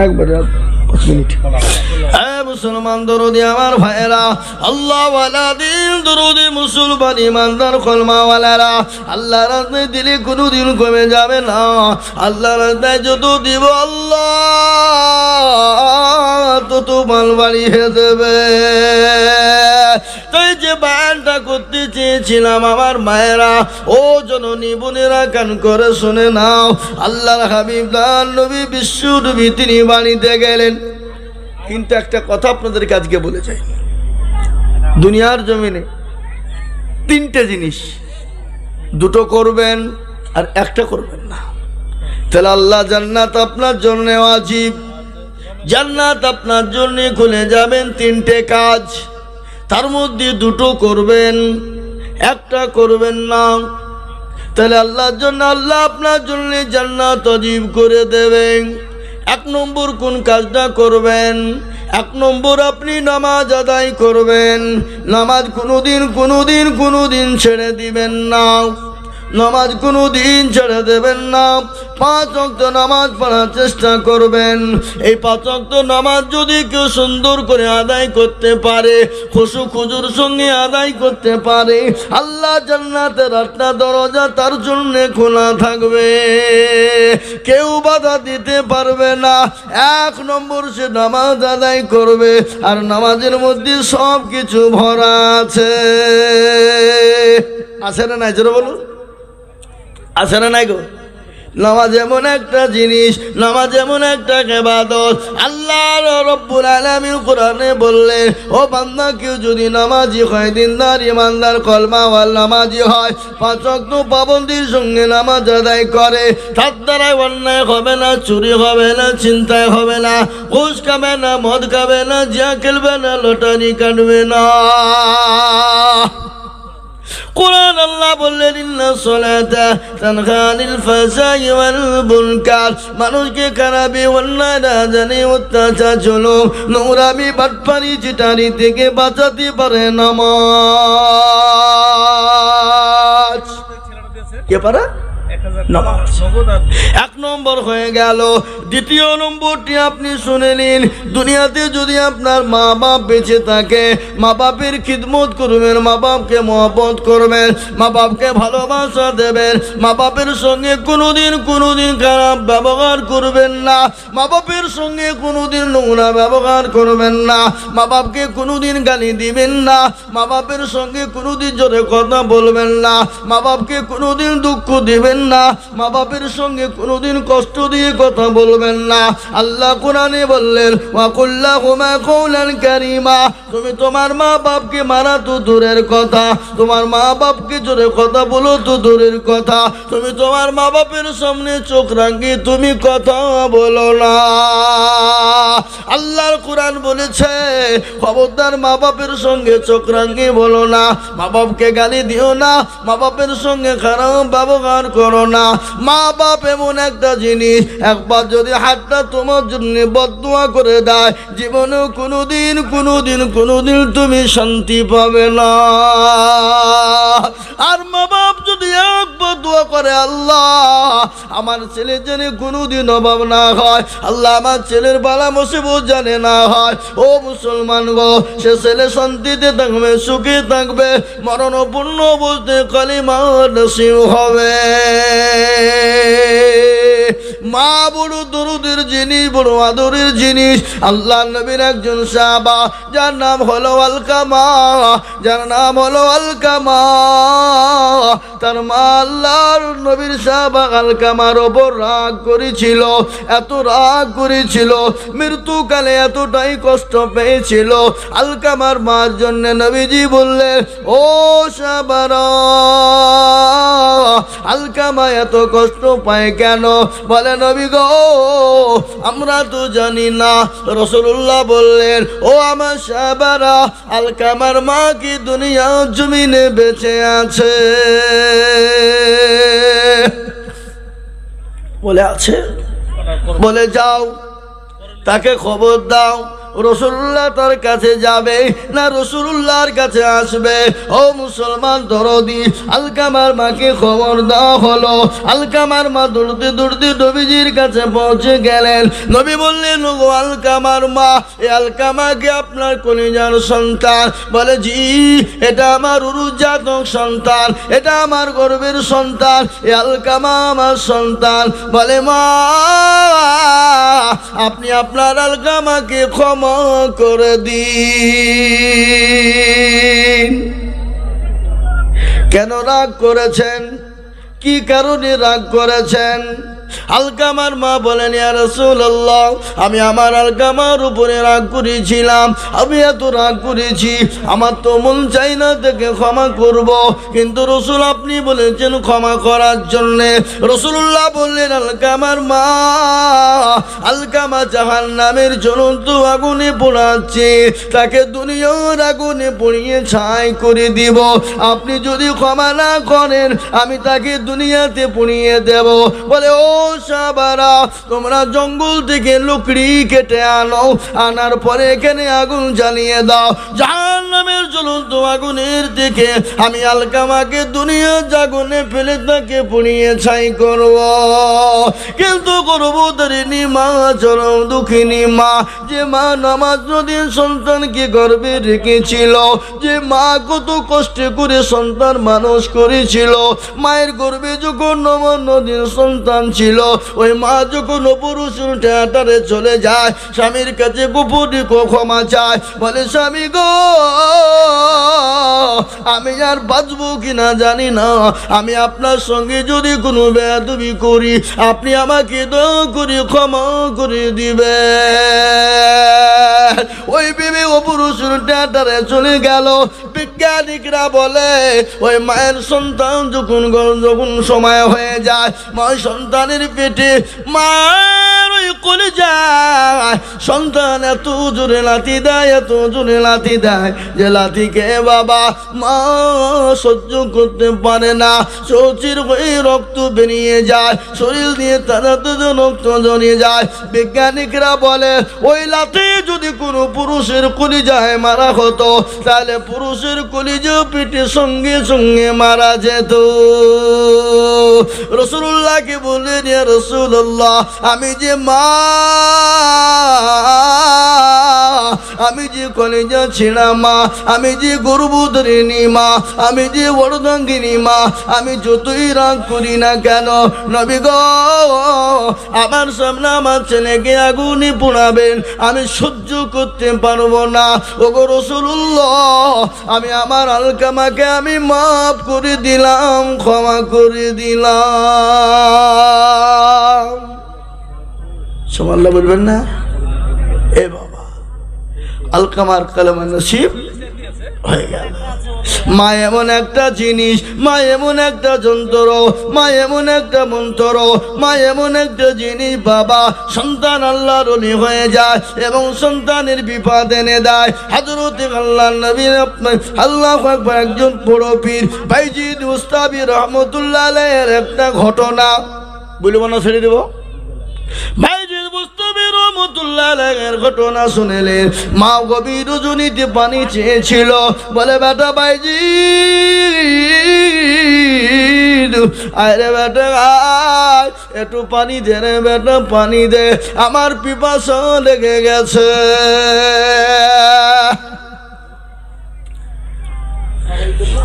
একবারে 5 মিনিট। হ্যাঁ মুসলমান দরুদি আমার ভাইয়েরা, আল্লাহ ওয়ালা দিন দরুদি মুসলমান ইমানদার কলমাওয়ালারা, আল্লাহ রাস্তায় দিলে কোনোদিন কমে যাবে না। আল্লাহ রাস্তায় যত দিব আল্লাহ তত মাল বাড়িয়ে দেবে। তাই যে বায়ানটা করতে চেয়েছিলাম আমার মায়েরা, ও জননী বোনেরা কান করে শুনে নাও। আল্লাহর হাবিব দান নবী বিশ্ব নবী তিনি বাণীতে গেলেন, কিন্তু একটা কথা আপনাদেরকে আজকে বলে যাই, দুনিয়ার জমিনে 3টে জিনিস, 2টো করবেন আর 1টা করবেন না, তাহলে আল্লাহ জান্নাত আপনার জন্য ওয়াজিব, জান্নাত আপনার জন্য খুলে যাবেন। 3টে কাজ, তার মধ্যে 2টো করবেন, 1টা করবেন না, তাহলে আল্লাহর জন্য আল্লাহ আপনার জন্য জান্নাত ওয়াজিব করে দেবেন। 1 নম্বর কোন কাজটা করবেন? 1 নম্বর আপনি নামাজ আদায় করবেন। নামাজ কোনোদিন ছেড়ে দিবেন না, নামাজ কোনোদিন ছেড়ে দেবেন না। 5 ওয়াক্ত নামাজ পড়ার চেষ্টা করবেন। এই 5 ওয়াক্ত নামাজ যদি কেউ সুন্দর করে আদায় করতে পারে, খুশু খুজুর সঙ্গে আদায় করতে পারে, আল্লাহ জান্নাতের 8টা দরজা তার জন্য খোলা থাকবে, কেউ বাধা দিতে পারবে না। 1 নম্বর সে নামাজ আদায় করবে, আর নামাজের মধ্যে সব কিছু ভরা আছে। আছে না নাই জোরে বলুন, আছে না নাই গো? নামাজ এমন একটা জিনিস, নামাজ এমন একটা ইবাদত, আল্লাহ রব্বুল আলামিন কোরআনে বললেন, ও বান্দা কেউ যদি নামাজি হয়, দিনদার ইমানদার কলমাওয়াল নামাজি হয়, 5 ওয়াক্ত পাবন্দির সঙ্গে নামাজ আদায় করে, তার দ্বারাই অন্যায় হবে না, চুরি হবে না, চিন্তায় হবে না, ঘুষ খাবে না, মদ খাবে না, জিয়া খেলবে না, লটারি কাটবে না। কোরআন আল্লাহ বললেন, ইন্না সলাতা তানহা আনিল ফাহশাই ওয়াল মুনকার, মানুষকে খারাপি, অন্যায়, রাজানি, অত্যাচার, জুলুম, নোংরামি, বাটপারি, চিটারি থেকে বাঁচাতে পারে নামাজ। কে পারে? নামাজ। 1 নম্বর হয়ে গেল। 2য় নম্বরটি আপনি শুনে নিন, দুনিয়াতে যদি আপনার মা বাপ বেঁচে থাকে, মা বাপের খিদমত করবেন, মা বাপকে মহব্বত করবেন, মা বাপকে ভালোবাসা দেবেন, মা বাপের সঙ্গে কোনোদিন খারাপ ব্যবহার করবেন না, মা বাপের সঙ্গে কোনোদিন নোংরা ব্যবহার করবেন না, মা বাপকে কোনোদিন গালি দিবেন না, মা বাপের সঙ্গে কোনোদিন জোরে কথা বলবেন না, মা বাপকে কোনোদিন দুঃখ দিবেন না, মা বাপের সঙ্গে কোনোদিন কষ্ট দিয়ে কথা বলবেন না। আল্লাহ কোরআনে বললেন, ওয়া কুল্লাহুমা কওলান কারীমা, তুমি তোমার মা বাপকে মারা তো দূরের কথা, তোমার মা বাপকে জোরে কথা বলো তো দূরের কথা, তুমি তোমার মা বাপের সামনে চোখ রাঙিয়ে তুমি কথা বলো না। আল্লাহর কোরআন বলেছে, খবরদার মা বাপের সঙ্গে চোখ রাঙিয়ে বলো না, মা বাপকে গালি দিও না, মা বাপের সঙ্গে খারাপ ব্যবহার করো না। মা বাপ এমন একটা জিনিস, একবার যদি হাতটা তোমার জন্য বদদুয়া করে দেয়, জীবনেও কোনোদিন তুমি শান্তি পাবে না। আর মা বাপ যদি একবার দোয়া করে, আল্লাহ আমার ছেলে যেন কোনোদিন অভাব না হয়, আল্লাহ আমার ছেলের বালা মুসিবত জানে না হয়, ও মুসলমান গো, সে ছেলে শান্তিতে থাকবে, সুখে থাকবে, মরণপূর্ণ অবস্থায় কালিমা নসিব হবে। মা বড় দরুদের জিনিস, বড় আদরের জিনিস। আল্লাহ নবীর একজন সাহাবা, যার নাম হলো আলকামা, তার মা আল্লাহর নবীর সাহাবা আলকামার ওপর রাগ করেছিল, এত রাগ করেছিল, মৃত্যুকালে এতটাই কষ্ট পেয়েছিল। আলকামার মার জন্য নবীজি বললেন, ও সাহাবারা, আলকামা এত কষ্ট পায় কেন? বলে, নবী গো, আমরা তো জানি না। রাসূলুল্লাহ বললেন, ও আমার সাহাবারা, আলকামার মা কি দুনিয়া জমিনে বেঁচে আছে? বলে আছে। বলে যাও তাকে খবর দাও, রাসূলুল্লাহ তার কাছে যাবে না রাসূলুল্লাহর কাছে আসবে? ও মুসলমান দরদি, আলকামার মাকে খবর দেওয়া হলো। আলকামার মা দৌড়তে দৌড়তে নবীজির কাছে পৌঁছে গেলেন। নবী বললেন, ওগো আলকামার মা, এই আলকামাকে আপনার কলিজার সন্তান? বলে, জি, এটা আমার উরুজাতক সন্তান, এটা আমার গর্বের সন্তান, এই আলকামা আমার সন্তান। বলে, মা, আপনি আপনার আলকামাকে ক্ষমা করে দিন। কেন রাগ করেছেন? কি কারণে রাগ করেছেন? আলকামার মা বলেন, ইয়া রাসূলুল্লাহ, আমি আমার আলকামার উপরে রাগ করেছিলাম, আমি এত রাগ করেছি, আমার তো মন চাই না তাকে ক্ষমা করব, কিন্তু রাসূল আপনি বলেছেন ক্ষমা করার জন্যে। রাসূলুল্লাহ বললেন, আলকামার মা, আলকামা জাহান্নামের জ্বলন্ত আগুনে পোড়াচ্ছে, তাকে দুনিয়ার আগুনে পুড়িয়ে ছাই করে দিব। আপনি যদি ক্ষমা না করেন আমি তাকে দুনিয়াতে পুড়িয়ে দেব। বলে, ও সাহাবারা, তোমরা জঙ্গল থেকে লকড়ি কেটে আনো, আনার পরে এখানে আগুন জ্বালিয়ে দাও। জাহান্নামের জ্বলন্ত আগুনের থেকে আমি আলকামাকে দুনিয়ার আগুনে ফেলে তাকে পুড়িয়ে ছাই করব। কিন্তু করব তারিনী মা, চরম দুঃখিনী মা, যে মা নামাজ নদীর সন্তানকে গর্ভে রেখেছিল, যে মা কত কষ্ট করে সন্তান মানুষ করেছিল। মায়ের গর্ভে যখন নদীর সন্তান ছিল, ওই মা যখন পুরুষের থিয়েটারে চলে যায়, স্বামীর কাছে গোপনে ক্ষমা চায়। বলে, স্বামী গো, আমি আর বাঁচবো কিনা জানি না, আমি আপনার সঙ্গে যদি কোনো বেয়াদবি করি আপনি আমাকে দয়া করে ক্ষমা করে দিবে। ওই বিবি ও পুরুষের থিয়েটারে চলে গেল। বিজ্ঞানিকরা বলে, ওই মায়ের সন্তান যখন সময় হয়ে যায়, মা সন্তানের পেটে মায়ের ওই কলিজায় সন্তান এত জোরে লাথি দেয়, এত জোরে লাথি দেয় যে লাথিকে বাবা মা সহ্য করতে পারে না। শৌচির হয়ে রক্ত বেরিয়ে যায়, শরীর দিয়ে তারা রক্ত জড়িয়ে যায়। বিজ্ঞানিকরা বলে, ওই লাথি যদি কোনো পুরুষের কলিজায় মারা হতো তাহলে পুরুষের কলিজা পেটে সঙ্গে সঙ্গে মারা যেত। রাসূলুল্লাহকে বললেন, ইয়া রাসূলুল্লাহ, আমি যে মা, আমি যে কলিজা ছেঁড়া মা, আমি যে গর্ভধারিণী মা, আমি যে অর্ধাঙ্গিনী মা, আমি যতই রাগ করি না কেন, নবী গো, আমার সামনে আমার ছেলেকে আগুনে পোড়াবেন, আমি সহ্য করতে পারবো না। ওগো রাসূলুল্লাহ, আমি আমার আলকামাকে আমি মাফ করে দিলাম, ক্ষমা করে দিলাম। সুবহানাল্লাহ বলবেন না? এ বাবা, আলকামার কালেমা নসিব হয়ে গেল। মা এমন একটা জিনিস, মা এমন একটা যন্ত্র, মা এমন একটা মন্ত্র, মা এমন একটা জিনিস বাবা, সন্তান আল্লাহর ওলি হয়ে যায় এবং সন্তানের বিপদ এনে দেয়। হযরত আল্লাহর নবী আল্লাহু আকবার একজন বড় পীর বাইজিদ মুস্তাবি রহমাতুল্লাহ আলাইহির একটা ঘটনা বলবো না, ছেড়ে দেব। বাইজিদ মুস্তাবি রহমাতুল্লাহ আলাইহির ঘটনা শুনলেন। মা গভীর রজনীতে পানি চেয়েছিল। বলে, বেটা বাইজিদ, আরে বেটা আয়, একটু পানি দে রে বেটা, পানি দে, আমার পিপাসা লেগে গেছে।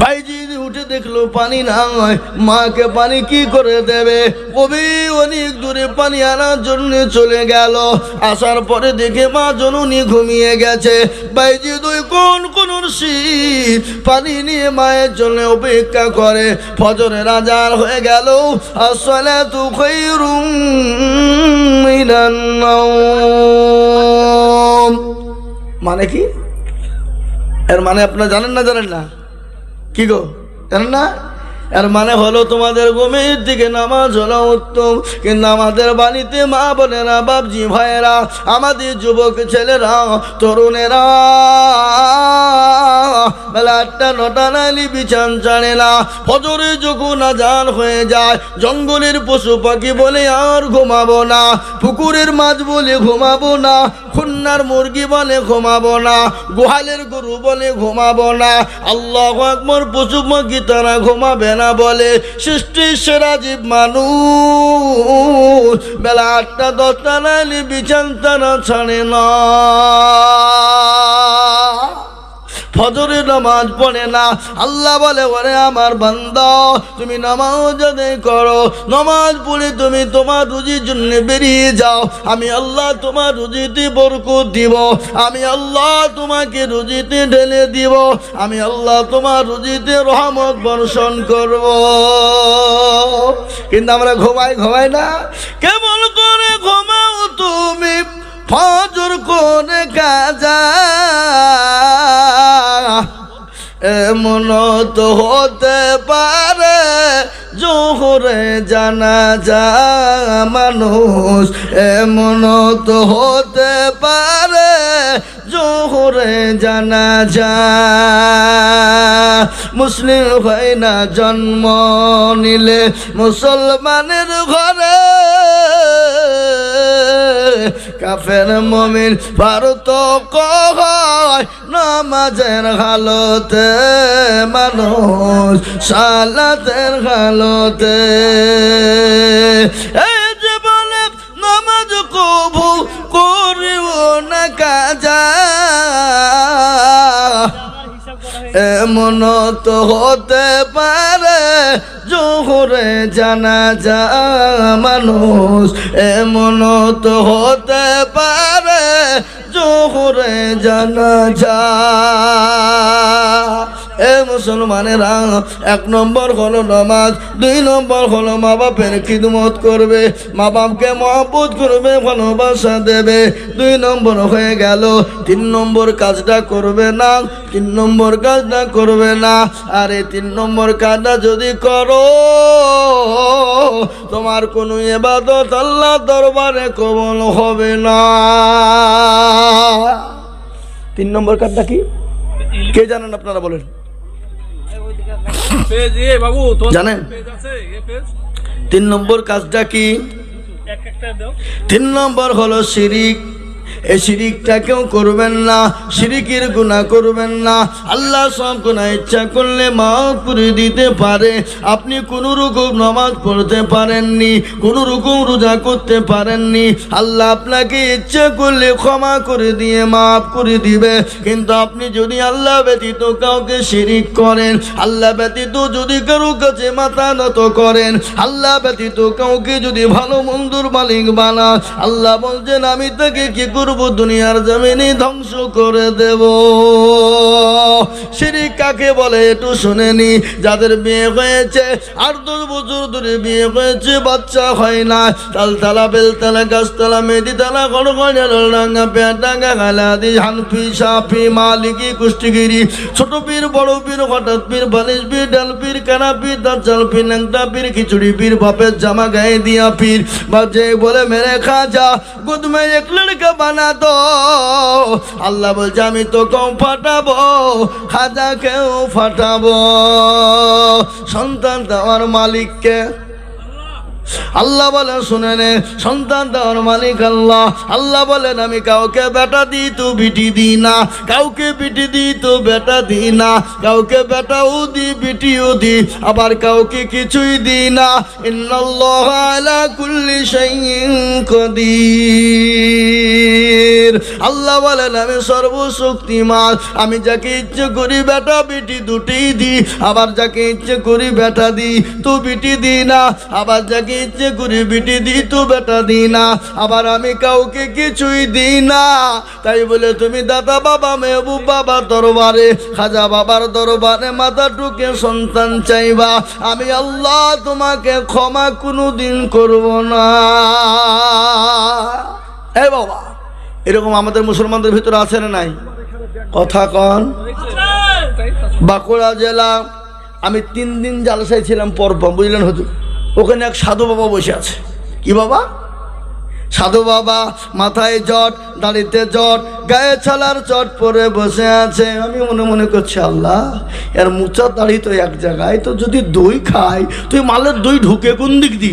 ভাইজি উঠে দেখলো পানি নাই, মাকে পানি কি করে দেবে? কবি অনেক দূরে পানি আনার জন্য চলে গেল। আসার পরে দেখে মা জননী ঘুমিয়ে গেছে। ভাইজি দুই কোন শীত পানি নিয়ে মায়ের জন্য অপেক্ষা করে। ফজরের আজান হয়ে গেল। আসসালাতু খায়রুম মিনান নাওম। মানে কি? এর মানে আপনারা জানেন না? জানেন না? কি গো, জানেন না? এর মানে হলো তোমাদের ঘুমের দিকে নামাজ হলো উত্তম। কিন্তু আমাদের বাড়িতে মা বোনেরা, বাপজি ভাইয়েরা, আমাদের যুবক ছেলেরা, তরুণেরা বেলা 8টা 9টা নালি বিছান ছাড়ে না। ফজরে যখন আজান হয়ে যায়, জঙ্গলের পশু পাখি বলে আর ঘুমাবো না, পুকুরের মাছ বলে ঘুমাবো না, খুলনার মুরগি বলে ঘুমাবো না, গোহালের গরু বলে ঘুমাবো না, আল্লাহু আকবার পশু পাখি তারা ঘুমাবে না বলে সৃষ্টির সেরা জীব মানুষ বেলা 8টা 10টা নাইলে বিছান তারা ছাড়ে না, ফজরের নামাজ পড়ে না। আল্লাহ বলে ওরে আমার বান্দা তুমি নামাজ আদায় করো, নামাজ পড়ে তুমি তোমার রুজির জন্য বেরিয়ে যাও, আমি আল্লাহ তোমার রুজিতে বরকত দিব, আমি আল্লাহ তোমাকে রুজিতে ঢেলে দিব, আমি আল্লাহ তোমার রুজিতে রহমত বর্ষণ করব। কিন্তু আমরা ঘুমাই না, কেমন করে ঘুমাও তুমি ফজর করে কাজা, এমন তো হতে পারে জোহরে জানাজা মানুষ, এমন তো হতে পারে জোহরে জানাজা। মুসলিম হয় না জন্ম নিলে মুসলমানের ঘরে, কাফের মুমিন পার্থক্য হয় নামাজের হালতে, মানুষ সালাতের হালতে। এই যে বলে নামাজ কবু করিও না কাজা, এমন তো হতে পারে জোহরে জানাজা মানুষ, এমন তো হতে পারে জোহরে জানাজা। এ মুসলমানেরা, 1 নম্বর হলো নামাজ, 2 নম্বর হলো মা বাপের খিদমত করবে, মা বাপকে মহব্বত করবে, ভালোবাসা দেবে, 2 নম্বর হয়ে গেল। 3 নম্বর কাজটা করবে না, 3 নম্বর কাজটা করবে না। আর এই 3 নম্বর কাজটা যদি করো তোমার কোনো ইবাদত আল্লাহর দরবারে কবুল হবে না। 3 নম্বর কাজটা কি কে জানেন? আপনারা বলেন, জানেন 3 নম্বর কাজটা কি? 3 নম্বর হলো শিরিক। এই শিরিকটা কেউ করবেন না, শিরিকের গুনাহ করবেন না। আল্লাহ সব গুনাহ ইচ্ছা করলে মাফ করে দিতে পারে। আপনি কোনো রকম নামাজ পড়তে পারেননি, কোনো রকম রোজা করতে পারেননি, আল্লাহ আপনাকে ইচ্ছা করলে ক্ষমা করে দিয়ে মাফ করে দিবে। কিন্তু আপনি যদি আল্লাহ ব্যতীত কাউকে শিরিক করেন, আল্লাহ ব্যতীত যদি কারো কাছে মাথা নত করেন, আল্লাহ ব্যতীত কাউকে যদি ভালো মন্দর মালিক বানান, আল্লাহ বলছেন আমি তাকে কি করব? দুনিয়ার জমিনে ধ্বংস করে দেব। শিরিক কাকে বলে একটু শুনেনি। যাদের বিয়ে হয়েছে 8-10 বছর ধরে বিয়ে হয়েছে, বাচ্চা হয় না, তালতলা বেলতলা গাছতলা মেদিতলা গড়গড়া পেয়াডাঙ্গা গালাদি হানফি সাফি মালিকি কুষ্টিগিরি ছোট পীর বড় পীর হঠাৎ পীর বালিশ পীর ডাল পীর কানা পীর দাজ্জাল পীর ন্যাংটা পীর খিচুড়ি পীর বাপের জামা গায়ে দিয়া পীর বাজে বলে মেরে খাজা গুদ মে এক লড়কা বানা দো। আল্লাহ বলছে আমি তো কম ফাটাবো, খাজাকেও ফাটাবো। সন্তান দেওয়ার মালিককে আল্লাহ বলেন শুনে নে, সন্তান দেওয়ার মালিক আল্লাহ। আল্লাহ বলেন আমি কাউকে বেটা দিই তো বিটি দিই না, কাউকে বিটি দিই তো বেটা দিই না, কাউকে বেটাও দিই বিটিও দিই, আবার কাউকে কিছুই দিই না। ইন্নাল্লাহা আলা কুল্লি শাইইন কাদির। আল্লাহ বলেন আমি সর্বশক্তিমান, আমি যাকে ইচ্ছে করি বেটা বিটি দুটিই দিই, আবার যাকে ইচ্ছে করি বেটা দিই তো বিটি দিই না, আবার যাকে ইচ্ছে করি বিটি দিই তো বেটা দিই না, আবার আমি কাউকে কিছুই দিই না। তাই বলে তুমি দাদা বাবা মেহবুব বাবার দরবারে খাজা বাবার দরবারে মাথা টুকে সন্তান চাইবা, আমি আল্লাহ তোমাকে ক্ষমা কোনোদিন করব না। এ বাবা, এরকম আমাদের মুসলমানদের ভিতরে আছে না নাই? কথা কন। বাঁকুড়া জেলা আমি 3 দিন জালসায় ছিলাম পরপর, বুঝলেন হুজুর। ওখানে এক সাধু বাবা বসে আছে। কি বাবা? সাধু বাবা, মাথায় জট, দাড়িতে জট, গায়ে ছালার চট পরে বসে আছে। আমি মনে মনে করছি আল্লাহ এর মুচা দাড়ি তো এক জায়গায়, তো যদি দই খাই তুই মালের দই ঢুকে কোন দিক দি?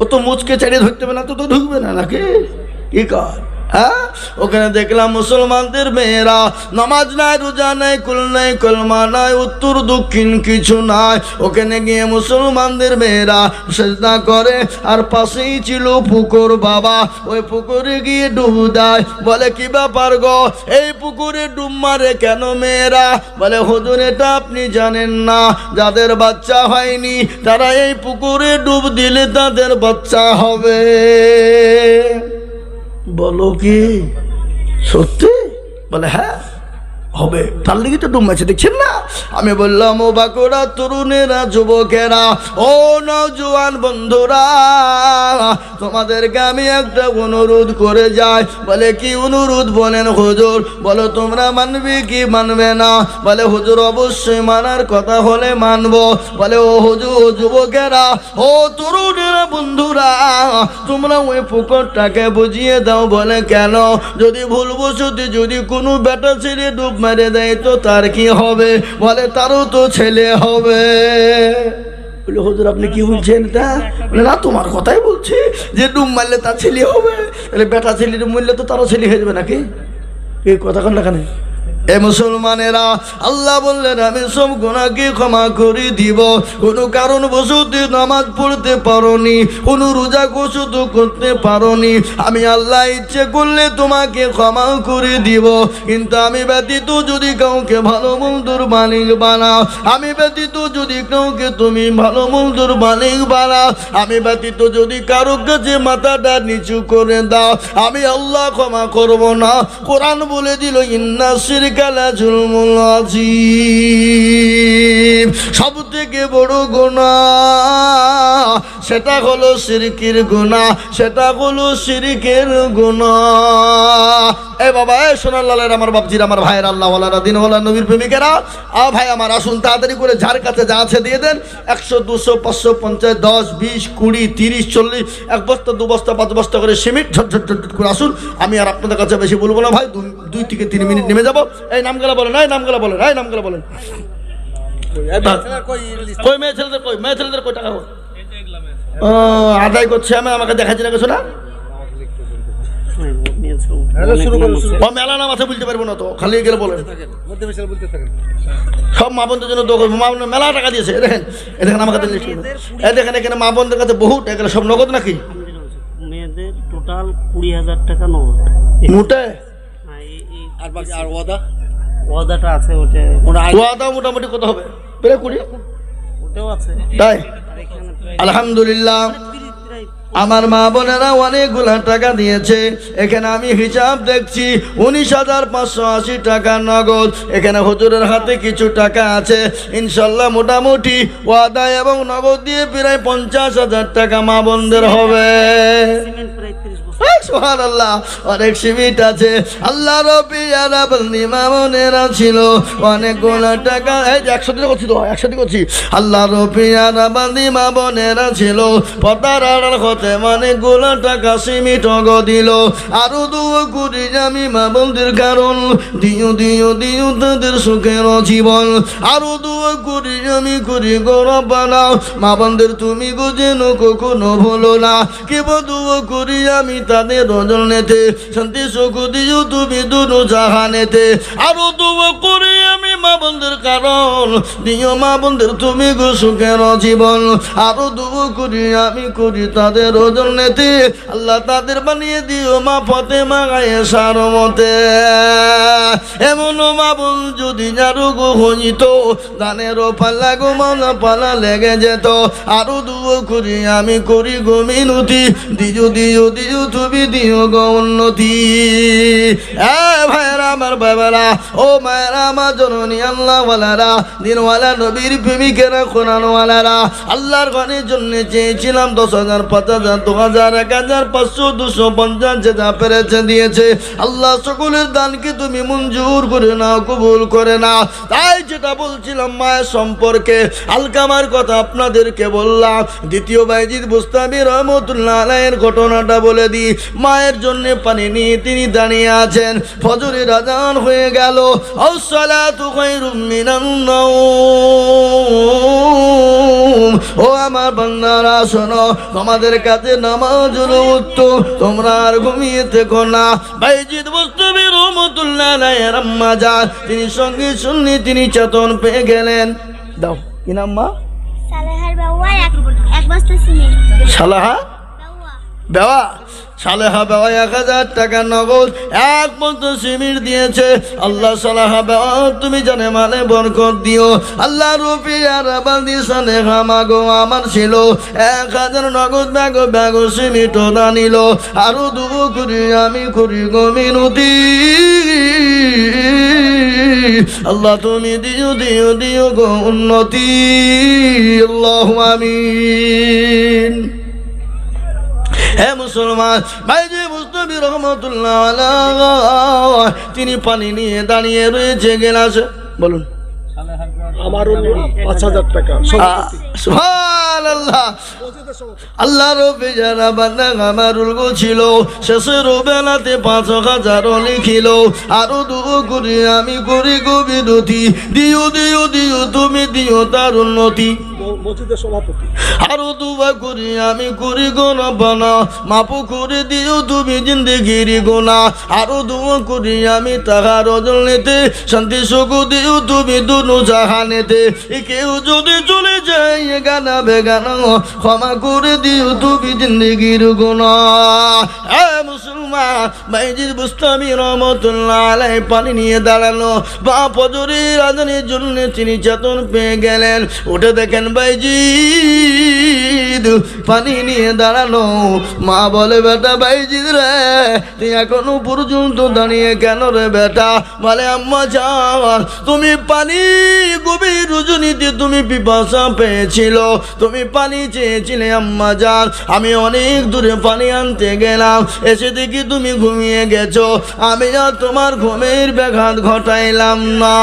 ও তো মুচকে চাড়িয়ে ধরতে হবে না, তো ঢুকবে না নাকি? কি কর হ্যাঁ, ওখানে দেখলাম মুসলমানদের মেয়েরা নামাজ নাই, রোজা নাই, কুল নাই, কলমা নাই, উত্তর দক্ষিণ কিছু নাই। ওখানে গিয়ে মুসলমানদের মেয়েরা সেজদা করে, আর পাশেই ছিল পুকুর বাবা। ওই পুকুরে গিয়ে ডুব দেয়। বলে কি ব্যাপার গো, এই পুকুরে ডুব মারে কেন মেয়েরা? বলে হুজুর এটা আপনি জানেন না, যাদের বাচ্চা হয়নি তারা এই পুকুরে ডুব দিলে তাদের বাচ্চা হবে। বলো কি সত্যি? বলে হ্যাঁ হবে, তার লিগে তো ডুব মারছে, দেখছেন না? আমি বললাম ও বাঁকুড়া তরুণেরা, যুবকেরা, ও নওজোয়ান বন্ধুরা, তোমাদেরকে আমি একটা অনুরোধ করে যাই। বলে কি অনুরোধ? বলেন হুজুর। বলো তোমরা মানবে কি মানবে না? বলে হুজুর অবশ্যই মানার কথা হলে মানবো। বলে ও হুজুর, যুবকেরা, ও তরুণেরা, বন্ধুরা, তোমরা ওই পুকুরটাকে বুঝিয়ে দাও। বলে কেন? যদি ভুলবশত যদি কোনো বেটা ছেলে ডুব মেরে দেয় তো তার কি হবে? বলে তারও তো ছেলে হবে। বলে হুজুর আপনি কি বলছেন এটা? বলে না, তোমার কথাই বলছি, যে ডুব মারলে তার ছেলে হবে। তাহলে বেটা ছেলে ডুব মারলে তো তারও ছেলে হয়ে যাবে নাকি? এই কথা কোন এখানে? এ মুসলমানেরা, আল্লাহ বললেন আমি সব গুনাহকে ক্ষমা করে দিব। কোনো কারণ বশত নামাজ পড়তে পারোনি, কোনো রোজা বশত করতে পারোনি, আমি আল্লাহ ইচ্ছে করলে তোমাকে ক্ষমা করে দিব। কিন্তু আমি ব্যতীত যদি কাউকে ভালো মন্দর মালিক বানাও, আমি ব্যতীত যদি কাউকে তুমি ভালো মন্দর মালিক বানাও, আমি ব্যতীত যদি কারো কাছে মাথাটা নিচু করে দাও, আমি আল্লাহ ক্ষমা করব না। কোরআন বলে দিল ইন্না শিরকা লাযুলমুল আযীম, সব থেকে বড় গুনাহ সেটা হলো শিরকের গুনাহ, সেটা হলো শিরকের গুনাহ। এ বাবা, এ সোনার লালের আমার বাপজির, আমার ভাইয়ের, আল্লাহ ওয়ালারা, দিন ওয়ালা, নবীর প্রেমিকেরা, ভাই আমার আসুন তাড়াতাড়ি করে যার কাছে যা আছে দিয়ে দেন। 100, 200, 500, 50, 10, 20, 20, 30, 40, 1 বস্তা 2 বস্তা 5 বস্তা করে সিমেন্ট ঝটঝট ঝটঝট করে আসুন। আমি আর আপনাদের কাছে বেশি বলবো না ভাই, 2 থেকে 3 মিনিট নেমে যাবো। এই নামগুলা বলেন, এই নামগুলা বলেন, এই নামগুলা বলেন। কই মেয়ে ছেলেদের, কই মেয়ে ছেলেদের, কই টাকা আদায় করছে? আমি আমাকে দেখাচ্ছি না কিছু না। ও মেলা নাম আছে বলতে পারবো না তো, খালি গেলে বলেন। সব মা বোনদের জন্য মেলা টাকা দিয়েছে। দেখেন, এ দেখেন আমাকে দেখেন, এখানে মা বোনদের কাছে বহু টাকা, সব নগদ নাকি? মেয়েদের টোটাল 20,000 টাকা নগদ মোটে। আর বাকি আর ওয়াদাটা আছে, ওয়াদা মোটামুটি কত হবে? প্রায় 20 ওটাও আছে। তাই আলহামদুলিল্লাহ, আমার মা বোনেরা অনেকগুলা টাকা দিয়েছে। এখানে আমি হিসাব দেখছি 19,580 টাকা নগদ। এখানে হুজুরের হাতে কিছু টাকা আছে, ইনশাল্লাহ মোটামুটি ওয়াদা এবং নগদ দিয়ে প্রায় 50,000 টাকা মা বোনদের হবে। সুবহানাল্লাহ, অনেক সিমিট আছে। আল্লাহ রব্বিয়ারা বলনি মা বোনেরা ছিল অনেকগুলা টাকা। এই 100 দিন করছি তো, 100 দিন করছি। আল্লাহ রব্বিয়ারা বলনি মা বোনেরা ছিল পতার আড়াল হতে অনেকগুলা টাকা সিমিট দিল। আরো দোয়া করি আমি মা বোনদের, কারণ দিও দিও দিও তাদের সুখের জীবন। আরো দোয়া করি আমি, করি গৌরব বানাও মা বোনদের, তুমি গো যেন কখনো ভুলো না। কেবল দোয়া করি আমি তাদের রজনেতে, শান্তি সুখ দিও তুমি দুনো জাহানেতে। আরো দোয়া করি আমি মা বোনদের, কারণ দিও মা বোনদের তুমি গো সুখের জীবন। আরো দোয়া করি আমি, করি তাদের রজনেতে, আল্লাহ তাদের বানিয়ে দিও মা ফাতেমা আয়েশার মতে। এমন মা বোন যদি যারু গো হইত, দানেরও পাল্লা গো মালা পালা লেগে যেত। আরো দোয়া করি আমি, করি গো মিনতি, দিও দিও দিও তুমি দিও গো উন্নতি। ভাইয়েরা আমার, বাবারা, ও মায়েরা আমার, জননী আল্লাহ ওয়ালারা, দিনওয়ালা, নবীর প্রেমিকেরা, কোরআনওয়ালারা, আল্লাহর ঘরের জন্য চেয়েছিলাম 10,000, 5,000, 2,000, 1,000, 500, 250 যেটা পেরেছে দিয়েছে। আল্লাহ সকলের দানকে তুমি মঞ্জুর করে নাও, কবুল করে নাও। তাই যেটা বলছিলাম মায়ের সম্পর্কে, আলকামার কথা আপনাদেরকে বললাম। দ্বিতীয় বাইজিদ বুস্তামি রহমতুল্লাহ আলাইহির ঘটনাটা বলে দিই। মায়ের জন্য পানি নিয়ে তিনি দাঁড়িয়ে আছেন, ফজরের আজান হয়ে গেল। আসসালাতু খায়রুম মিনান নাওম, ও আমার বান্দারা শোনো, তোমাদের কাছে নামাজ হলো উত্তম, তোমরা আর ঘুমিয়ে থেকো না। বাইজিদ বুস্তামি রহমতুল্লাহ আলাইহির আম্মা জান, তিনি সঙ্গে শুননি তিনি চেতন পেয়ে গেলেন। দাও কি নাম মা? সালেহার বাবা এক বস্তা সিমেন্ট। সালাহা বাবা বেওয়া, সালেহা বেওয়া 1000 টাকা নগদ এক বস্তা সিমেন্ট দিয়েছে। আল্লাহ সালেহা বেওয়া তুমি জানে মানে বরকত দিও। আল্লাহ রুপি আর বান্দি সালেহা মাগো আমার ছিল 1000 নগদ ব্যাগ সিমেন্ট দানিল। আরো দুবো করি আমি করি গো মিনতি, আল্লাহ তুমি দিও দিও দিও গো উন্নতি। আল্লাহু আমিন। হে মুসলমান, বাইজি মুস্তাফি রহমতুল্লাহ আলাইহি তিনি পানি নিয়ে দাঁড়িয়ে রয়েছে গেলাসে। বলুন আমার 5000 টাকা সুবহানাল্লাহ। আল্লাহ রব্বে যারা বান্দা আমারুল গো ছিল, শেষের বেলাতে 5000 লিখিল। আরো দুবো করি আমি করি গো বিরতি, দিও দিও দিও তুমি দিও তার উন্নতি। মসজিদের সভাপতি আরো দুবা করি আমি করি গো রব্বানা, মাফ করে দিও তুমি জিন্দেগির গুনাহ। আরো দুবা করি আমি তাহার অজলনেতে, শান্তি সুখ দিও তুমি দুনু জাহানেতে। কেউ যদি চলে যায় গানা বেগানা, ক্ষমা করে দিও তুমি জিন্দেগির গুনাহ। হে মুসলমান, বাইজিদ বুস্তামি রহমতুল্লাহ আলাইহি পানি নিয়ে দাঁড়ালো। বা ফজরের আজানের জন্য তিনি চেতন পেয়ে গেলেন। উঠে দেখেন বাইজিদ পানি নিয়ে দাঁড়ানো। মা বলে বেটা বাইজিদ রে, তুই এখনো পর্যন্ত দাঁড়িয়ে কেন রে বেটা? বলে আম্মা জান, তুমি পানি গভীর রজনীতে তুমি পিপাসা পেয়েছিল, তুমি পানি চেয়েছিলে আম্মা জান। আমি অনেক দূরে পানি আনতে গেলাম, এসে দেখি তুমি ঘুমিয়ে গেছো। আমি আর তোমার ঘুমের ব্যাঘাত ঘটাইলাম না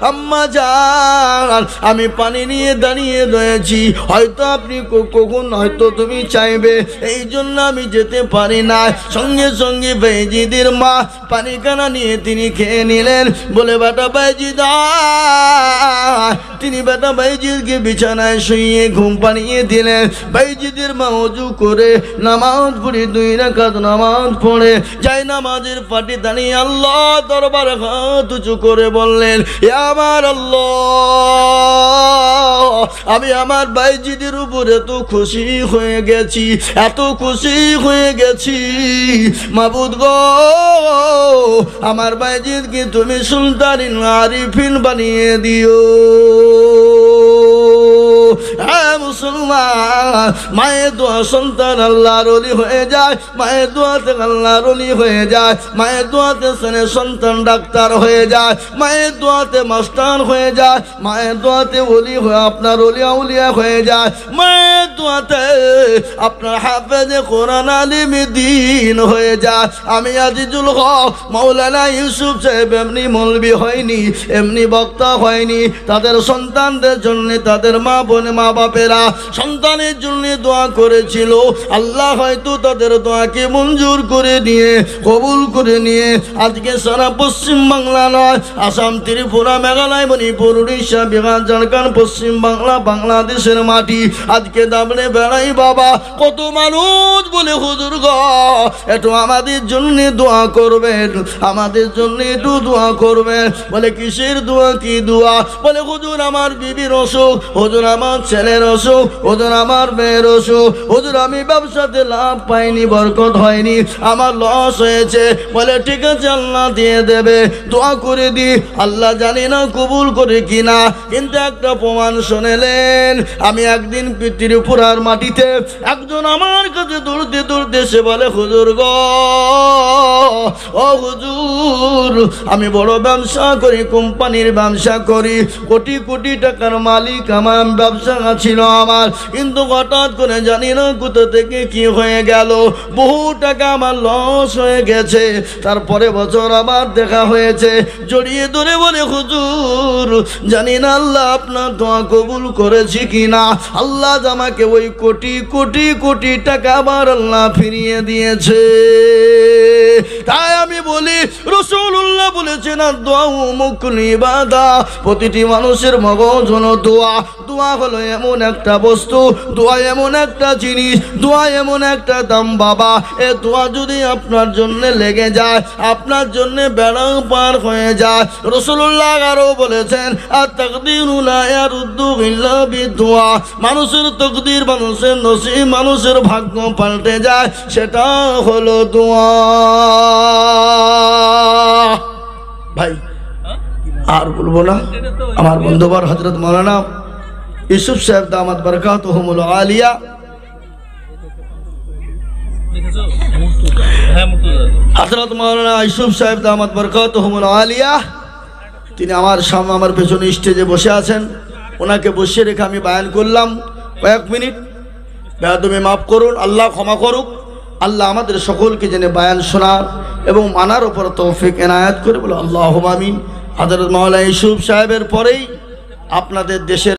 আম্মা জান। আমি পানি নিয়ে দাঁড়িয়ে রয়েছি, হয়তো আপনি কখন হয়তো তুমি চাইবে, এই জন্য আমি যেতে পারি না। সঙ্গে সঙ্গে বাইজিদের মা পানি কানা নিয়ে তিনি খেয়ে নিলেন। বলে বেটা বাইজিদ, তিনি বেটা বাইজিদকে বিছানায় শুইয়ে ঘুম পানিয়ে দিলেন। বাইজিদের মা ওযু করে নামাজ পড়ে 2 রাকাত নামাজ পড়ে যাই নামাজের পাটি দাঁড়িয়ে আল্লাহ দরবারে হাত উঁচু করে বললেন, এ আমার আল্লাহ, আমি আমার বাইজিদের উপরে এত খুশি হয়ে গেছি, এত খুশি হয়ে গেছি মাবুদ গো, আমার বাইজিদকে তুমি সুলতানিন আরিফিন বানিয়ে দিও। হ্যাঁ মুসলমান, মায়ের দোয়া সন্তান আল্লাহর ওলি হয়ে যায়, মায়ের দোয়াতে আল্লাহর ওলি হয়ে যায়, মায়ের দোয়াতে সন্তান ডাক্তার হয়ে যায়, মায়ের দোয়াতে মাস্টার হয়ে যায়, মায়ের দোয়াতে ওলি হয়ে আপনার ওলি আউলিয়া হয়ে যায়, মায়ের দোয়াতে আপনার হাফেজে কোরআন আলিম দ্বীন হয়ে যায়। আমি আজিজুল হক মাওলানা ইউসুফ সাহেব এমনি মৌলবি হয়নি, এমনি বক্তা হয়নি। তাদের সন্তানদের জন্য তাদের মা বাপেরা সন্তানের জন্য দোয়া করেছিল। আল্লাহ হয়তো তাদের দোয়াকে মঞ্জুর করে নিয়ে কবুল করে নিয়ে আজকে সারা পশ্চিম বাংলা নয়, আসাম, ত্রিপুরা, মেঘালয়, মণিপুর, উড়িষ্যা, বিহার, ঝাড়খণ্ড, পশ্চিম বাংলা, বাংলাদেশের মাটি আজকে দাবড়ে বেড়াই বাবা। কত মানুষ বলে হুজুর গো একটু আমাদের জন্য দোয়া করবেন, আমাদের জন্য একটু দোয়া করবেন। বলে কিসের দোয়া? কি দোয়া? বলে হুজুর আমার বিবির অসুখ, হুজুর আমার ছেলের অসুখ, হুজুর আমার মেয়ের অসুখ, হুজুর আমি ব্যবসাতে লাভ পাইনি, বরকত হয়নি, আমার লস হয়েছে। বলে ঠিক আছে আল্লাহ দিয়ে দেবে, দোয়া করে দি। আল্লাহ জানি না কবুল করে কিনা, কিন্তু একটা প্রমাণ শুনেলেন। আমি একদিন ত্রিপুরার মাটিতে একজন আমার কাছে দৌড়তে দৌড়তে সে বলে হুজুর গো, ও হুজুর আমি বড় ব্যবসা করি, কোম্পানির ব্যবসা করি, কোটি কোটি টাকার মালিক আমার ব্যবসা ছিল আমার, কিন্তু হঠাৎ করে জানি না কোথা থেকে কি হয়ে গেল, বহু টাকা আমার লস হয়ে গেছে। তারপরে বছর আবার দেখা হয়েছে, জড়িয়ে ধরে বলে হুজুর জানি না আল্লাহ আপনার দোয়া কবুল করেছি কিনা, আল্লাহ আমাকে ওই কোটি কোটি কোটি টাকা আবার আল্লাহ ফিরিয়ে দিয়েছে। তাই আমি বলি রাসূলুল্লাহ বলেছেন দোয়া মুকুল ইবাদা, প্রতিটি মানুষের মগজ হলো দোয়া। দোয়া হলো এমন একটা বস্তু, দোয়া এমন একটা জিনিস, দোয়া এমন একটা দাম বাবা, এ দোয়া যদি আপনার জন্য লেগে যায়, আপনার জন্য বেড়াও পার হয়ে যায়। রাসূলুল্লাহ আরো বলেছেন আত-তাকদীরু লা ইয়ারুদ্দু ইল্লা বিদুয়া, মানুষের তকদির, মানুষের নসিব, মানুষের ভাগ্য পাল্টে যায়, সেটা হলো দোয়া। ভাই আর বলবো না, আমার বন্ধুবার হযরত মাওলানা ইউসুফ সাহেব দামাত বরকাতুহুমুল আলিয়া, হযরত মাওলানা ইউসুফ সাহেব দামাত বরকাতুহুমুল আলিয়া, তিনি আমার সামনে আমার পেছনে স্টেজে বসে আছেন। ওনাকে বসিয়ে রেখে আমি বায়ান করলাম কয়েক মিনিট। বেয়াদবি মাফ করুন, আল্লাহ ক্ষমা করুক। আল্লাহ আমাদের সকলকে জেনে বায়ান শোনার এবং মানার উপর তৌফিক এনায়েত করে বলে আল্লাহুম্মা আমিন। হযরত মাওলানা ইউসুফ সাহেবের পরেই আপনাদের দেশের